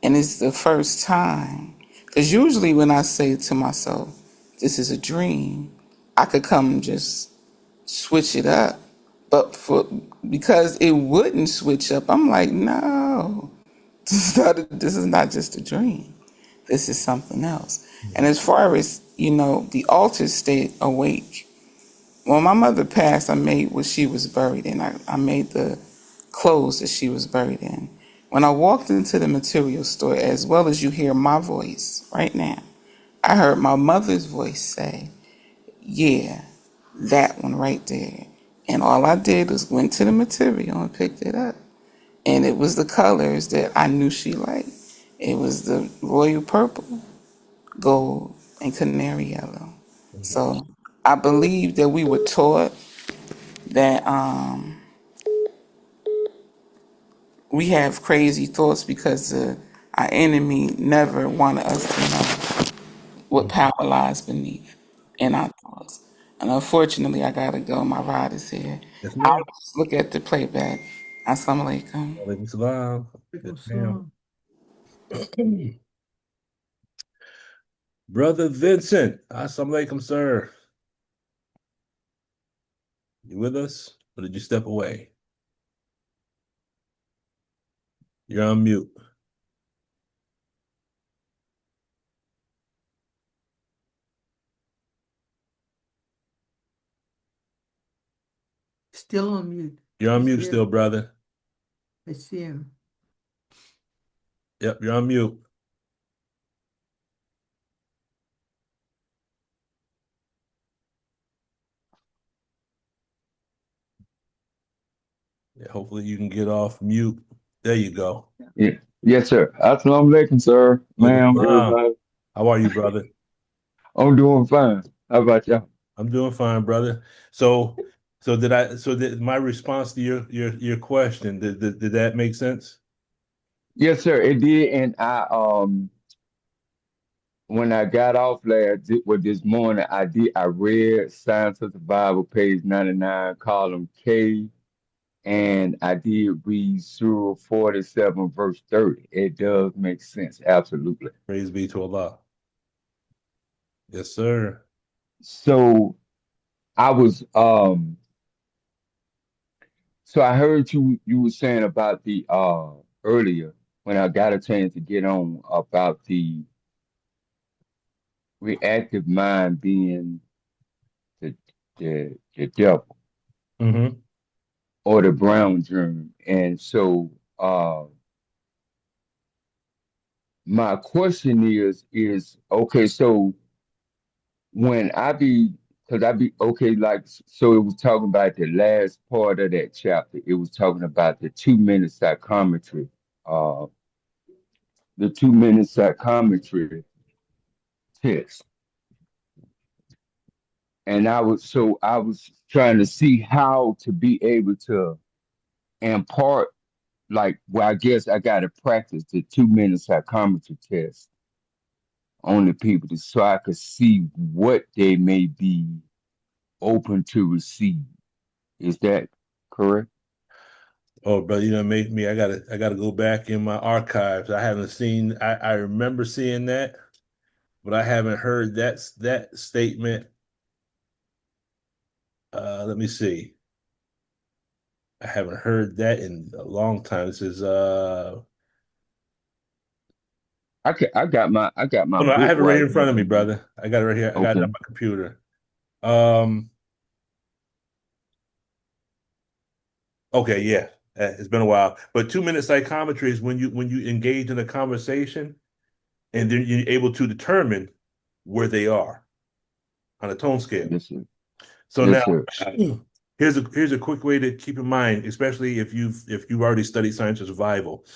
And it's the first time, because usually when I say to myself, this is a dream, I could come and just switch it up. But because it wouldn't switch up, I'm like, no, this is not just a dream. This is something else. And as far as, the altars stayed awake. When my mother passed, I made what she was buried in. I made the clothes that she was buried in. When I walked into the material store, as well as you hear my voice right now, I heard my mother's voice say, yeah, that one right there. And all I did was went to the material and picked it up. And it was the colors that I knew she liked. It was the royal purple, gold, and canary yellow. So I believe that we were taught that we have crazy thoughts because our enemy never wanted us to know what power lies beneath in our thoughts. And unfortunately, I gotta go. My ride is here. Yes, I'll ma'am. just look at the playback. Assalamu alaikum. Walaikum salam. Yes, ma'am. Brother Vincent, assalamu alaikum, sir. You with us? Or did you step away? You're on mute. Still on mute. You're on He's mute here. still, brother. I see him. Yep, you're on mute. Yeah, hopefully you can get off mute. There you go. Yeah. Yes, sir. Assalamu alaikum, sir. Walaikum Ma'am, salam. everybody. How are you, brother? I'm doing fine. How about y'all? I'm doing fine, brother. So did my response to your question, did that make sense? Yes, sir. It did. And when I got off this morning, I read Science of the Bible, page 99, column K, and I did read Surah 47, verse 30. It does make sense. Absolutely. Praise be to Allah. Yes, sir. So I was, So I heard you were saying about the earlier when I got a chance to get on about the reactive mind being the the devil Mm-hmm. or the brown germ. And so my question is okay, so when I be because I be okay, like so it was talking about the last part of that chapter. It was talking about the 2 minute psychometry. Uh the 2 minute psychometry test. And I was trying to see how to be able to impart well, I guess I gotta practice the 2 minute psychometry test on the people so I could see what they may be open to receive. Is that correct? Oh, brother, you know, make me. I gotta go back in my archives. I haven't seen. I remember seeing that, but I haven't heard that statement. Let me see. I haven't heard that in a long time. This is I got my oh no, I book have it right right in here. front of me, brother. I got it right here. I got it on Okay. my computer. Um, okay, yeah. It's been a while. But 2 minute psychometry is when you engage in a conversation and then you're able to determine where they are on a tone scale. Yes, sir. So Yes, now sir. here's a quick way to keep in mind, especially if you've already studied science of survival.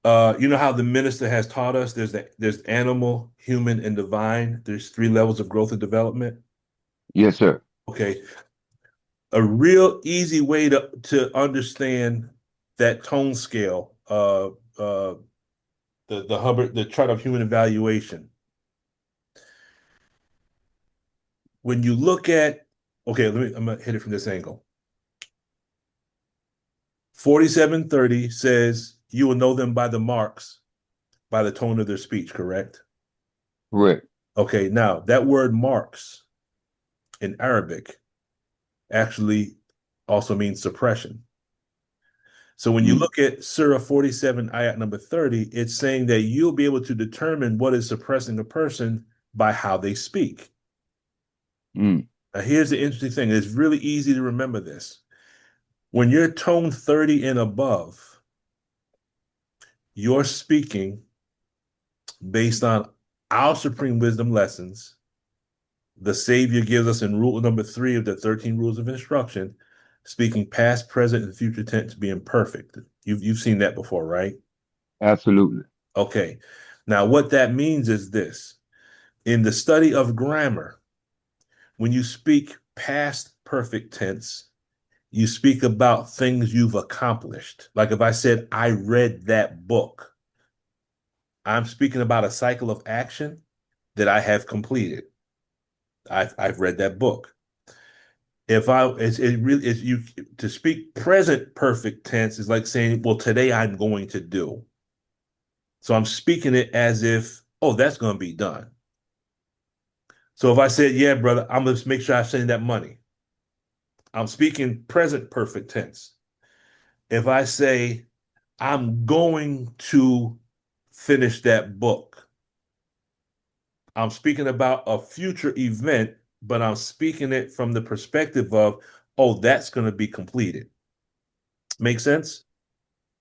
You know how the minister has taught us there's animal, human, and divine. There's three levels of growth and development. Yes, sir. Okay. A real easy way to understand that tone scale, the Hubbard, the chart of human evaluation. when you look at, okay, I'm gonna hit it from this angle. 4730 says you will know them by the marks, by the tone of their speech, correct? Correct. Okay, now that word marks in Arabic actually also means suppression. So when you Mm, look at Surah 47, ayat number 30, it's saying that you'll be able to determine what is suppressing a person by how they speak. mm, Now, here's the interesting thing. It's really easy to remember this. When you're tone 30 and above, you're speaking based on our supreme wisdom lessons. The Savior gives us in rule number 3 of the 13 rules of instruction, speaking past, present, and future tense being perfect. You've seen that before, right? absolutely. Okay. Now, what that means is this. In the study of grammar, when you speak past perfect tense, you speak about things you've accomplished. Like if I said, I read that book, I'm speaking about a cycle of action that I have completed. I've read that book. If I, it's it really is you to speak present perfect tense is like saying, well, today I'm going to do. So I'm speaking it as if, oh, that's going to be done. So if I said, yeah, brother, I'm going to make sure I send that money. I'm speaking present perfect tense. If I say, I'm going to finish that book, I'm speaking about a future event, but I'm speaking it from the perspective of, oh, that's going to be completed. Make sense?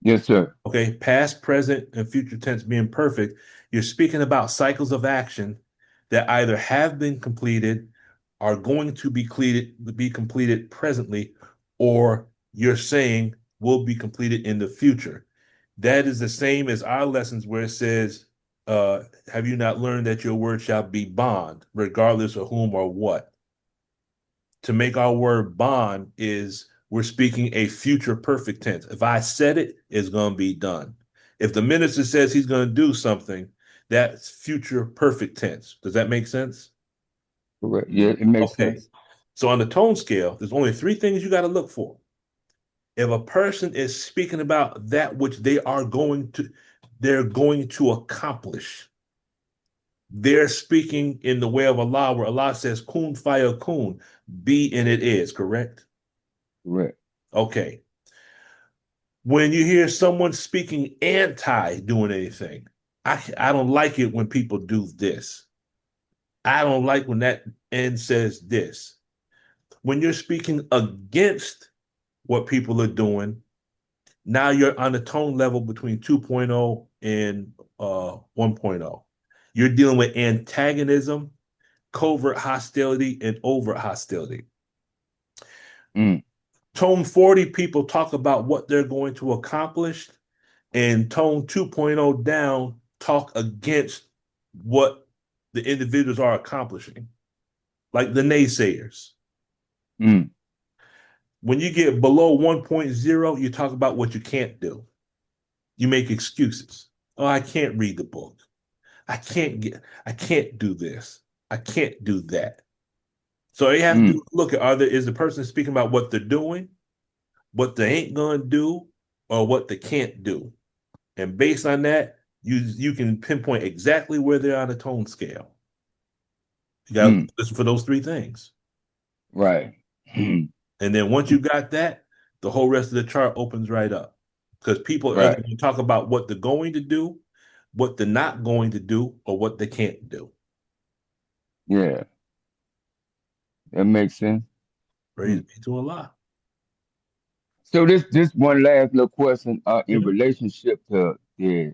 Yes, sir. Okay, past, present, and future tense being perfect. You're speaking about cycles of action that either have been completed, are going to be completed presently, or you're saying will be completed in the future. That is the same as our lessons where it says, have you not learned that your word shall be bond, regardless of whom or what? To make our word bond is we're speaking a future perfect tense. If I said it, it's going to be done. If the minister says he's going to do something, that's future perfect tense. Does that make sense? Correct. Yeah, it makes Okay. sense. So on the tone scale, there's only three things you got to look for. If a person is speaking about that which they're going to accomplish. They're speaking in the way of Allah, where Allah says, kun fayakun, be and it is, correct? Correct. Okay. When you hear someone speaking anti doing anything, I don't like it when people do this. I don't like when that end says this. When you're speaking against what people are doing, now you're on the tone level between 2.0 and 1.0. You're dealing with antagonism, covert hostility, and overt hostility. Mm, Tone 40 people talk about what they're going to accomplish, and tone 2.0 down talk against what the individuals are accomplishing, like the naysayers. mm, When you get below 1.0, you talk about what you can't do. You make excuses. Oh, I can't read the book. I can't do this. I can't do that. So you have mm, to look at is the person speaking about what they're doing, what they ain't gonna do, or what they can't do. And based on that, you can pinpoint exactly where they're on the tone scale. You got to mm. listen for those three things. Right. And then once you got that, the whole rest of the chart opens right up. Because people are Right. going to talk about what they're going to do, what they're not going to do, or what they can't do. Yeah, that makes sense. Praise Mm. be to Allah. So this one last little question in Mm-hmm. relationship to the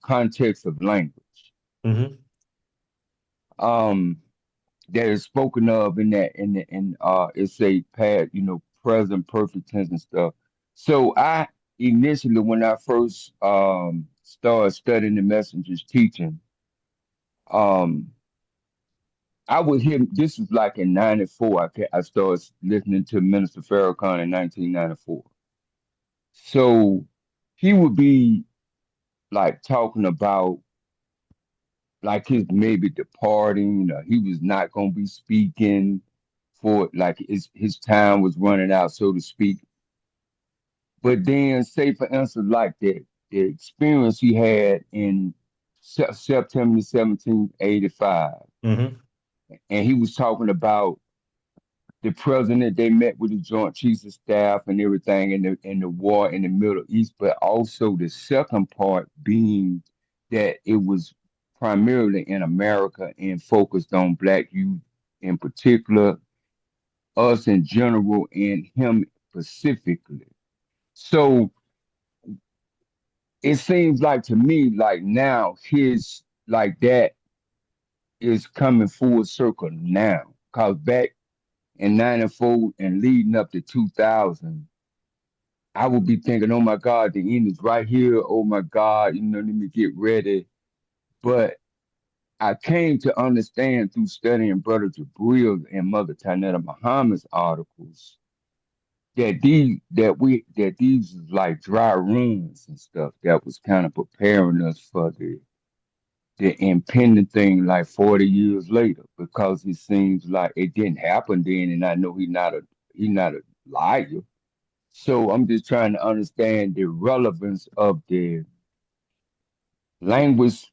context of language. Mm-hmm. Um that is spoken of in that in it's a past, present perfect tense and stuff. So I initially when I first started studying the messengers teaching, um I would hear this was like in '94. I started listening to Minister Farrakhan in 1994. So he would be like talking about like his maybe departing, he was not gonna be speaking for like his time was running out, so to speak. But then, say for instance, like the experience he had in September 1785, Hmm. and he was talking about the president. They met with the Joint Chiefs of Staff and everything in the war in the Middle East, but also the second part being that it was primarily in America and focused on Black youth in particular, us in general, and him specifically. So it seems like to me like now his like that is coming full circle now. Cause back in 94 and leading up to 2000, I would be thinking, oh my God, the end is right here. Oh my God, let me get ready. But I came to understand through studying Brother Jabril and Mother Tanetta Muhammad's articles that these was like dry ruins and stuff that was kind of preparing us for the impending thing like 40 years later, because it seems like it didn't happen then, and I know he not a liar. So I'm just trying to understand the relevance of the language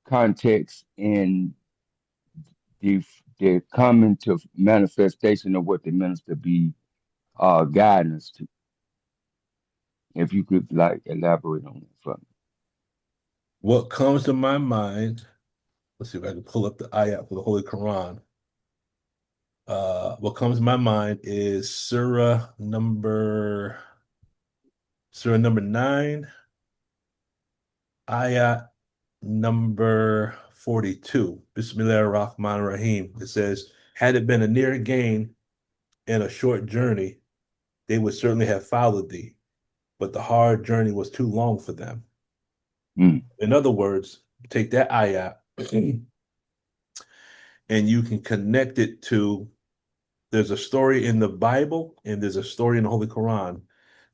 context and the the coming to manifestation of what the minister be guiding us to. If you could like elaborate on that for What comes to my mind, let's see if I can pull up the ayat for the Holy Quran. What comes to my mind is Surah number 9, ayat number 42. Bismillah ar-Rahman ar-Rahim. It says, had it been a near gain and a short journey, they would certainly have followed thee, but the hard journey was too long for them. me. In other words, take that ayat and you can connect it to, there's a story in the Bible and there's a story in the Holy Quran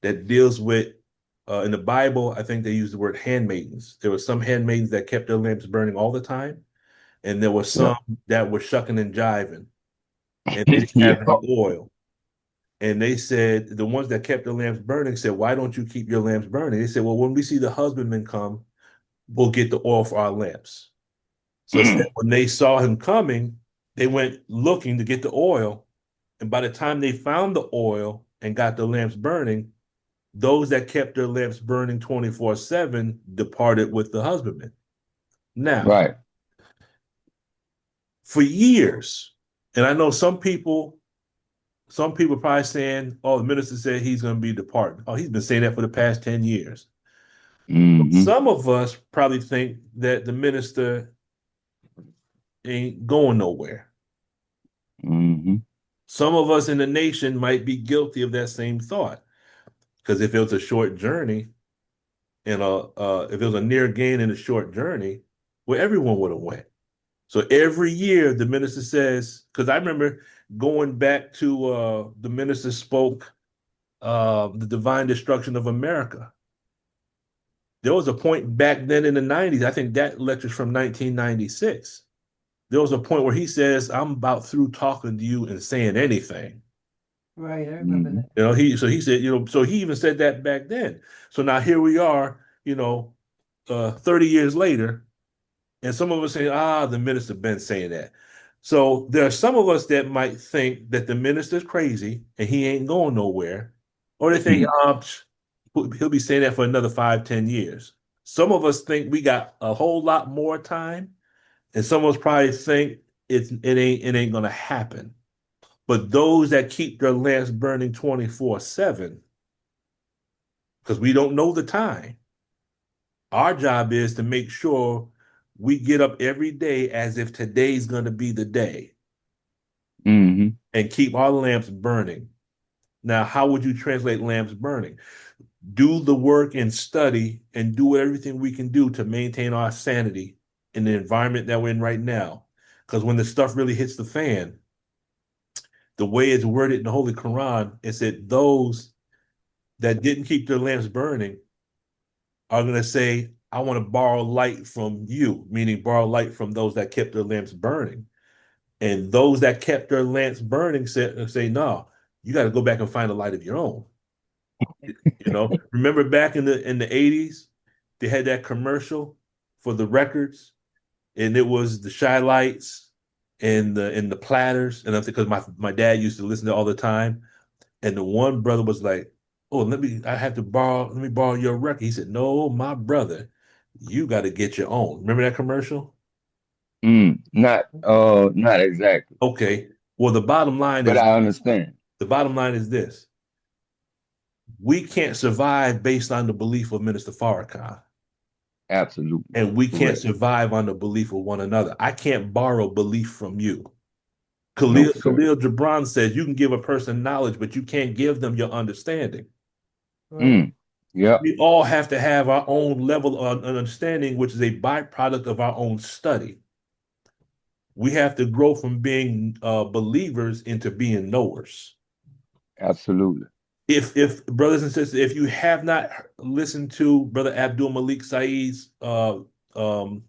that deals with, in the Bible, I think they use the word handmaidens. There were some handmaidens that kept their lamps burning all the time, and there were Yeah. some that were shucking and jiving, and they didn't Yeah. have any oil. And they said, the ones that kept their lamps burning said, why don't you keep your lamps burning? They said, well, when we see the husbandman come, we'll get the oil for our lamps. So it said when they saw him coming, they went looking to get the oil. And by the time they found the oil and got the lamps burning, those that kept their lamps burning 24/7 departed with the husbandman. Now, Right. for years, and I know some people probably saying, oh, the minister said he's going to be departing. Oh, he's been saying that for the past 10 years. Mm-hmm. Some of us probably think that the minister ain't going nowhere. Mm-hmm. Some of us in the nation might be guilty of that same thought. Because if it was a short journey and if it was a near gain in a short journey, well, everyone would have went. So every year the minister says, because I remember going back to the minister spoke the divine destruction of America. There was a point back then in the 90s, I think that lecture's from 1996. There was a point where he says, I'm about through talking to you and saying anything. Right, I remember Mm-hmm. that. He said, so he even said that back then. So now here we are, 30 years later, and some of us say, the minister been saying that. So there are some of us that might think that the minister's crazy and he ain't going nowhere, or they think, he'll be saying that for another 5, 10 years. Some of us think we got a whole lot more time, and some of us probably think it ain't gonna happen. But those that keep their lamps burning 24/7, because we don't know the time, our job is to make sure we get up every day as if today's going to be the day Mm-hmm. and keep our lamps burning. Now, how would you translate lamps burning? Do the work and study and do everything we can do to maintain our sanity in the environment that we're in right now. Because when the stuff really hits the fan, the way it's worded in the Holy Quran, it said those that didn't keep their lamps burning are going to say, I want to borrow light from you, meaning borrow light from those that kept their lamps burning. And those that kept their lamps burning say, no, you got to go back and find a light of your own. Remember back in the 80s, they had that commercial for the records, and it was the shy lights and the platters. And I'm because my dad used to listen to it all the time. And the one brother was like, oh, let me borrow your record. He said, no, my brother, you got to get your own. Remember that commercial? Not exactly, Okay. Well, but I understand. the bottom line is this. We can't survive based on the belief of Minister Farrakhan. Absolutely And we can't correct. survive on the belief of one another. I can't borrow belief from you. No, Khalil, sir. Khalil Gibran says you can give a person knowledge, but you can't give them your understanding. Right. Mm, yep, We all have to have our own level of understanding, which is a byproduct of our own study. We have to grow from being believers into being knowers. absolutely. If brothers and sisters, if you have not listened to Brother Abdul Malik Saeed's um,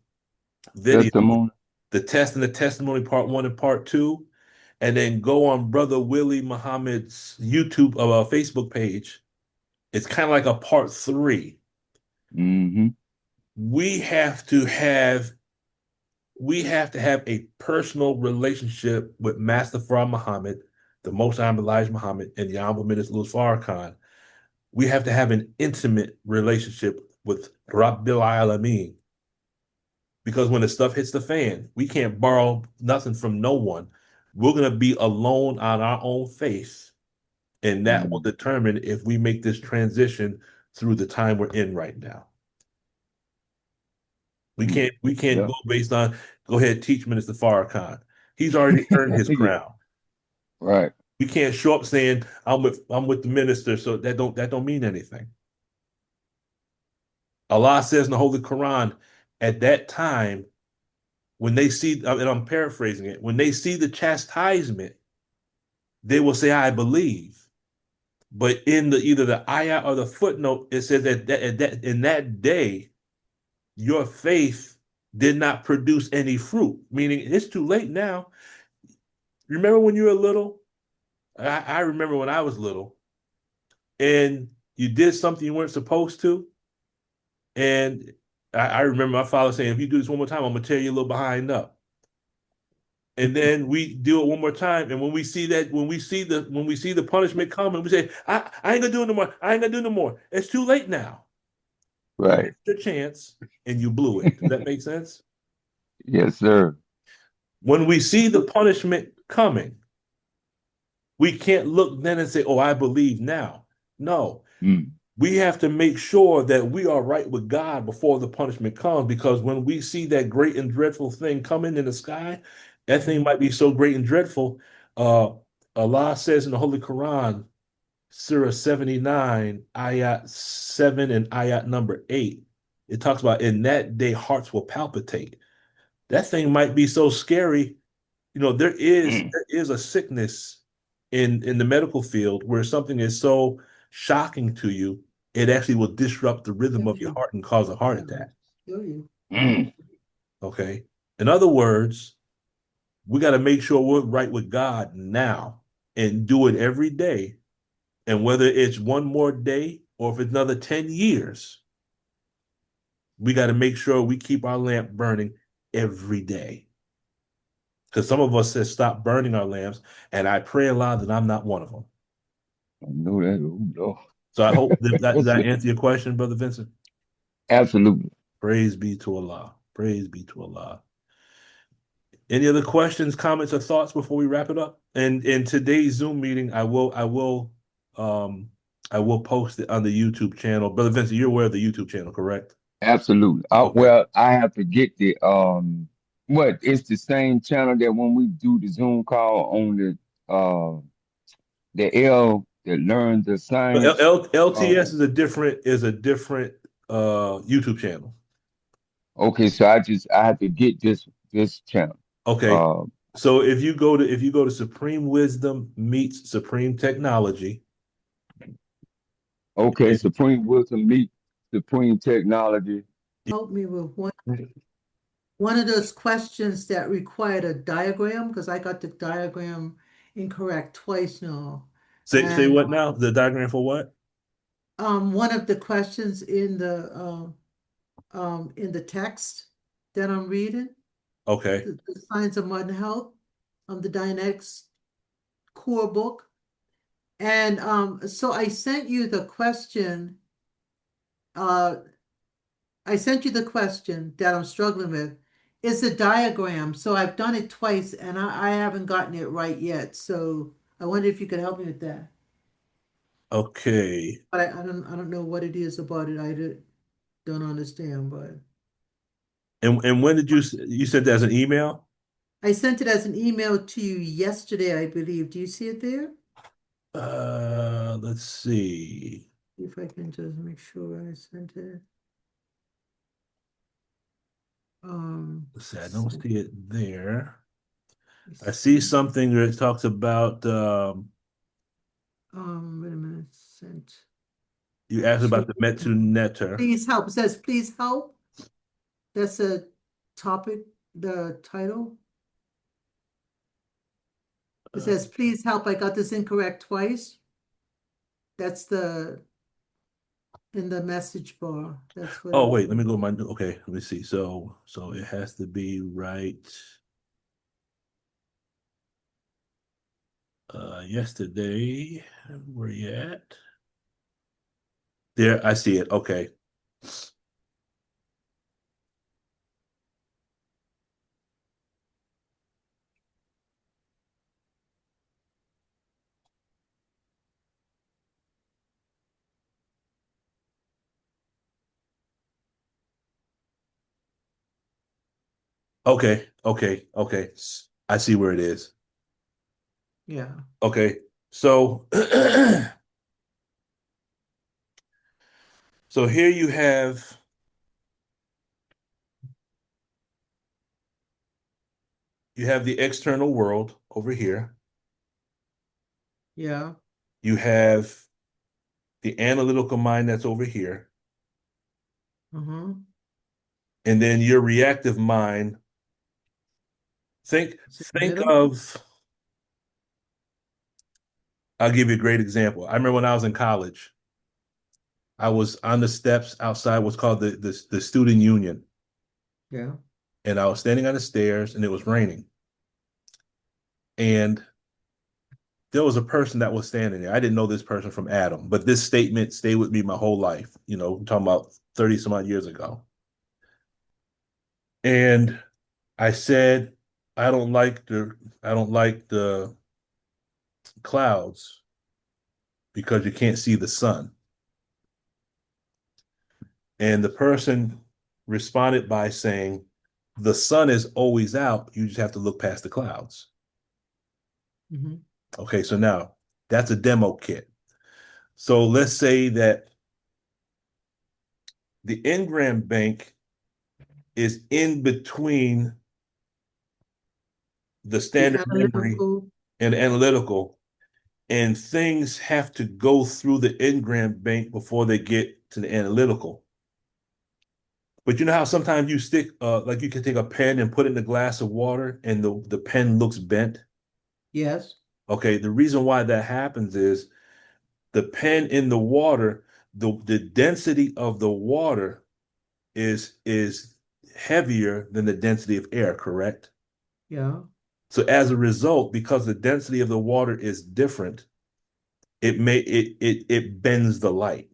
video, Testimony. the test and the testimony part one and part two, and then go on Brother Willie Muhammad's YouTube Facebook page. It's kind of like a part three. Mm-hmm. We have to have we have to have a personal relationship with Master Farah Muhammad, the Most Honorable Elijah Muhammad, and the Honorable Minister Louis Farrakhan. We have to have an intimate relationship with Rabbil Alameen. Because when the stuff hits the fan, we can't borrow nothing from no one. We're going to be alone on our own faith, and that will Mm, determine if we make this transition through the time we're in right now. We mm. can't Yeah. go based on go ahead teach Minister Farrakhan. He's already earned his Yeah. crown. Right. We can't show up saying I'm with the minister, so that don't mean anything. Allah says in the Holy Quran, at that time, when they see, and I'm paraphrasing it, when they see the chastisement, they will say, I believe. But in the either the ayah or the footnote, it says that in that day, your faith did not produce any fruit, meaning it's too late now. Remember when you were little? I remember when I was little and you did something you weren't supposed to. And I remember my father saying, if you do this one more time, I'm gonna tear you a little behind up. And then we do it one more time. And when we see the punishment coming, we say, I ain't gonna do it no more. I ain't gonna do it no more. It's too late now. You Right. missed your chance and you blew it. Does that make sense? Yes, sir. When we see the punishment coming, we can't look then and say, oh, I believe now. No, Mm, we have to make sure that we are right with God before the punishment comes, because when we see that great and dreadful thing coming in the sky, that thing might be so great and dreadful. Uh, Allah says in the Holy Quran, Surah 79, ayat 7 and ayat number 8, it talks about in that day hearts will palpitate. That thing might be so scary. There is mm, there is a sickness in the medical field where something is so shocking to you, it actually will disrupt the rhythm Kill of your you. heart and cause a heart Yeah. attack. Kill you. mm. Okay. In other words, we got to make sure we're right with God now and do it every day. And whether it's one more day or if it's another 10 years, we got to make sure we keep our lamp burning every day. Because some of us says stop burning our lamps, and I pray aloud that I'm not one of them. I know that. Oh, Lord. So I hope that does Yes, that sir. answer your question, Brother Vincent? Absolutely. Praise be to Allah. Praise be to Allah. Any other questions, comments, or thoughts before we wrap it up? And in today's Zoom meeting, um I will post it on the YouTube channel. Brother Vincent, you're aware of the YouTube channel, correct? Absolutely. Okay. Well, I have to get the what? It's the same channel that when we do the Zoom call on the L that learns the science. Uh, LTS is a different YouTube channel. okay, so I have to get this channel. Okay. Uh, So if you go to Supreme Wisdom meets Supreme Technology, okay, Supreme Wisdom meet Supreme Technology. help me with one of those questions that required a diagram because I got the diagram incorrect twice now. Say And what now? The diagram for what? one of the questions in the text that I'm reading, Okay. the Signs of Modern Health, the Dianetics core book. And so uh, I sent you the question that I'm struggling with. It's a diagram. So I've done it twice and I haven't gotten it right yet. So I wonder if you could help me with that. Okay. But I don't know what it is about it. Don't understand, but And when did you sent that as an email? I sent it as an email to you yesterday, I believe. Do you see it there? Let's see. If I can just make sure I sent it. Let's see. I don't Sent, see it there. I see sent, something that talks about wait a minute, sent. you asked Sure. about the Metunetter. Please help. It says, please help. That's a topic, the title. It Uh, says, please help. I got this incorrect twice. That's in the message bar. That's what oh it wait, let is. me go okay, let me see. So it has to be right. Yesterday, where you at? There, I see it. Okay. Okay. I see where it is. Yeah. Okay. So so here you have the external world over here. Yeah. You have the analytical mind that's over here. Uh-huh. And then your reactive mind. Think It's in the think middle. of I'll give you a great example. I remember when I was in college, I was on the steps outside what's called the student union. Yeah. And I was standing on the stairs and it was raining. And there was a person that was standing there. I didn't know this person from Adam, but this statement stayed with me my whole life. I'm talking about 30 some odd years ago. And I said, I don't like the clouds because you can't see the sun. And the person responded by saying, the sun is always out. You just have to look past the clouds. Mm-hmm. Okay, so now that's a demo kit. So let's say that the Engram bank is in between the The standard memory analytical. and analytical, and things have to go through the Engram bank before they get to the analytical. But you know how sometimes you stick, like you can take a pen and put it in a glass of water and the pen looks bent? Yes. Okay, the reason why that happens is the pen in the water, the density of the water is heavier than the density of air, correct? Yeah. So as a result, because the density of the water is different, it bends the light.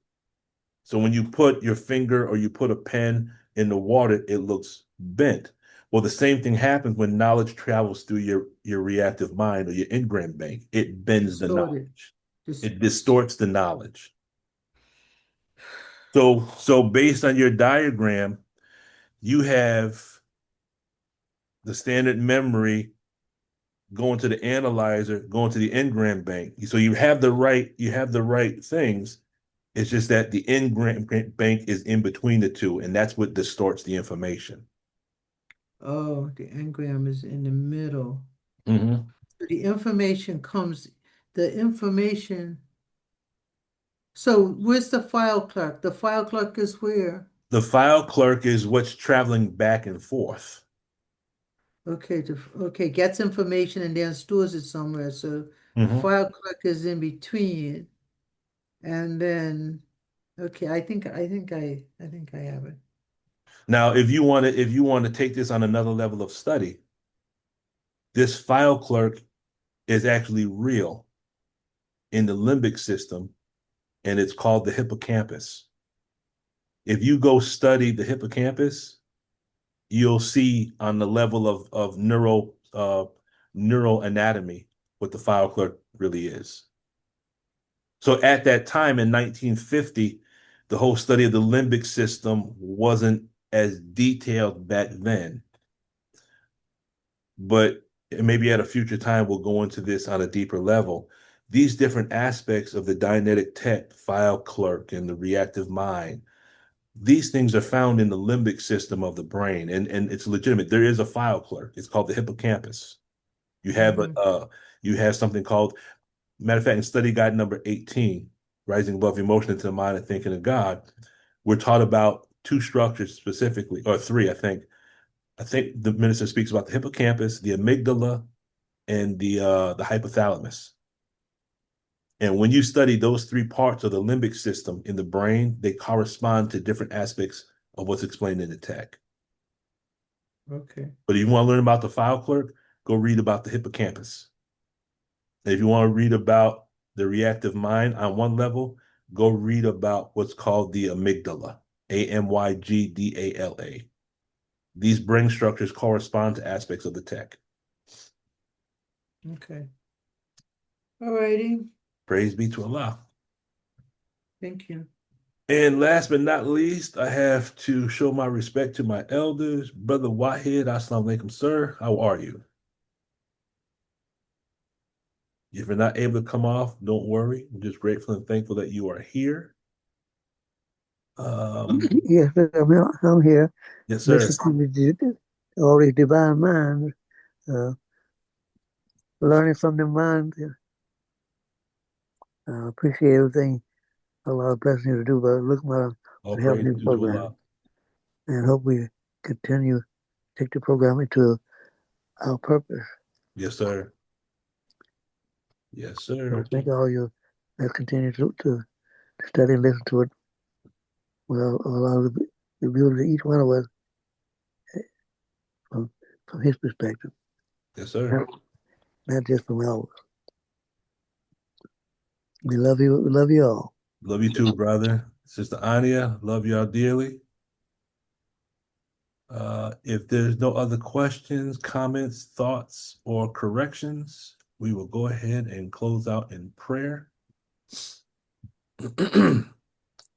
So when you put your finger or you put a pen in the water, it looks bent. Well, the same thing happens when knowledge travels through your reactive mind or your engram bank. It bends the Distorted. knowledge. Dis It distorts the knowledge. So based on your diagram, you have the standard memory going to the analyzer, going to the engram bank. So you have the right things. It's just that the engram bank is in between the two, and that's what distorts the information. Oh, the engram is in the middle. Mm-hmm. So the information. So where's the file clerk? The file clerk is where? The file clerk is what's traveling back and forth. Okay, okay, gets information and then stores it somewhere. So Mhm. file clerk is in between. And then, okay, I think I have it. Now, if you want to take this on another level of study, this file clerk is actually real in the limbic system, and it's called the hippocampus. If you go study the hippocampus, you'll see on the level of neural anatomy what the file clerk really is. So at that time in 1950, the whole study of the limbic system wasn't as detailed back then. But maybe at a future time, we'll go into this on a deeper level. These different aspects of the Dianetic Tech, file clerk, and the reactive mind, these things are found in the limbic system of the brain, and it's legitimate. There is a file clerk. It's called the hippocampus. You have a Hmm. you have something called, matter of fact, in study guide number 18, Rising Above Emotion into the Mind and Thinking of God, we're taught about two structures specifically, or three, I think. I think the minister speaks about the hippocampus, the amygdala, and the hypothalamus. And when you study those three parts of the limbic system in the brain, they correspond to different aspects of what's explained in the tech. Okay. But if you want to learn about the file clerk, go read about the hippocampus. And if you want to read about the reactive mind on one level, go read about what's called the amygdala, Amygdala. These brain structures correspond to aspects of the tech. Okay. All righty. Praise be to Allah. Thank you. And last but not least, I have to show my respect to my elders. Brother Wahid, Assalamu alaikum, sir. How are you? If you're not able to come off, don't worry. I'm just grateful and thankful that you are here. Yes, I'm here. Yes, sir. Listening to all these divine minds, uh, learning from the mind. Appreciate everything Allah blessing you to do, but look what All to help praise this due to program. Allah. And hope we continue take the program into our purpose. Yes, sir. Yes, So sir. thank all you that continue to study and listen to it. Well, Allah will reveal to each one of us from, from his perspective, Yes, sir. not, not just from ours. We love you. We love you all. Love you too, brother. Sister Anya, love y'all dearly. If there's no other questions, comments, thoughts, or corrections, we will go ahead and close out in prayer.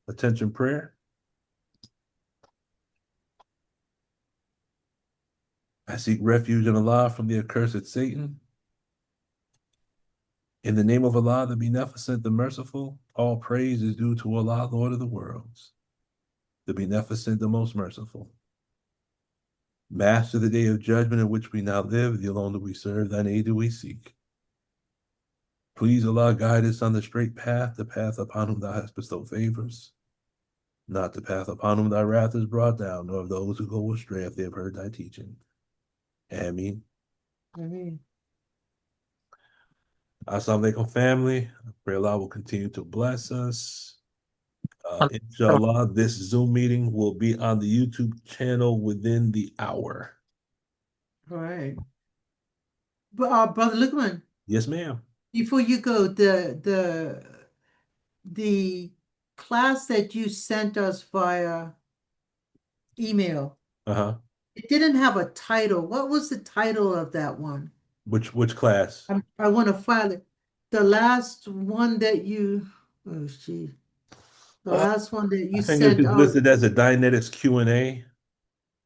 Attention prayer. I seek refuge in Allah from the accursed Satan. In the name of Allah, the Beneficent, the Merciful, all praise is due to Allah, Lord of the worlds, the Beneficent, the Most Merciful. Master the day of judgment in which we now live, the alone that we serve, thine aid do we seek. Please, Allah, guide us on the straight path, the path upon whom thou hast bestowed favors, not the path upon whom thy wrath is brought down, nor of those who go astray if they have heard thy teaching. Ameen. Amen. Assalamu alaikum, family. I pray Allah will continue to bless us. Inshallah, this Zoom meeting will be on the YouTube channel within the hour. All right. But Brother Lickman, Yes, ma'am. before you go, the class that you sent us via email, Uh-huh. it didn't have a title. What was the title of that one? Which class? I want to file it. The last one that you, oh, gee, the Uh, last one that I you think it's sent just out. listed as a Dianetics Q&A.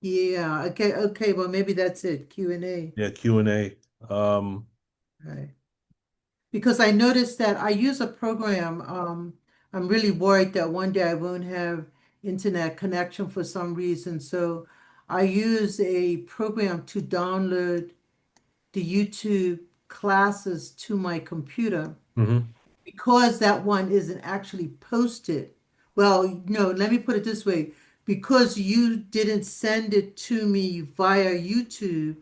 Yeah, okay, well, maybe that's it, Q&A. Yeah, Q&A. Right. Because I noticed that I use a program, I'm really worried that one day I won't have internet connection for some reason. So I use a program to download the YouTube classes to my computer mhm. because that one isn't actually posted. Well, no, let me put it this way. because you didn't send it to me via YouTube,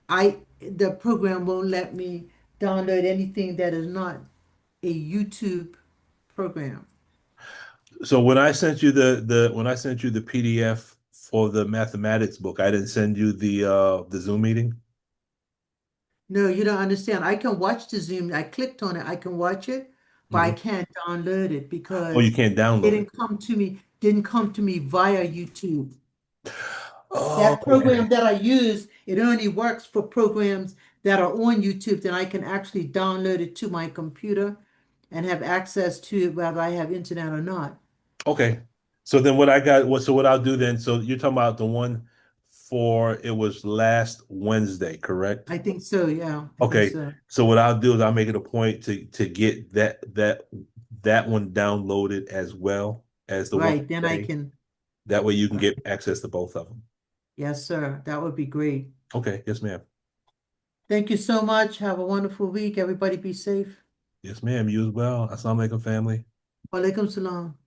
the program won't let me download anything that is not a YouTube program. So when I sent you the when I sent you the PDF for the mathematics book, I didn't send you the Zoom meeting. No, you don't understand. I can watch the Zoom. I clicked on it. I can watch it, but I Mhm. can't download it Oh, you because can't it download it. didn't come to me via YouTube. Oh, That okay. program that I use, it only works for programs that are on YouTube. Then I can actually download it to my computer and have access to it whether I have internet or not. Okay. So then what I got what so what I'll do then, so you're talking about the one for it was last Wednesday, correct? I think so, yeah. I think Okay. so. So what I'll do is I'll make it a point to get that one downloaded as well as the one Right. Then I today. can, That way you can get access to both of them. yes, sir. That would be great. Okay, yes, ma'am. Thank you so much. Have a wonderful week. Everybody be safe. Yes, ma'am. You as well. Assalamu alaikum, family. Walaikum salam.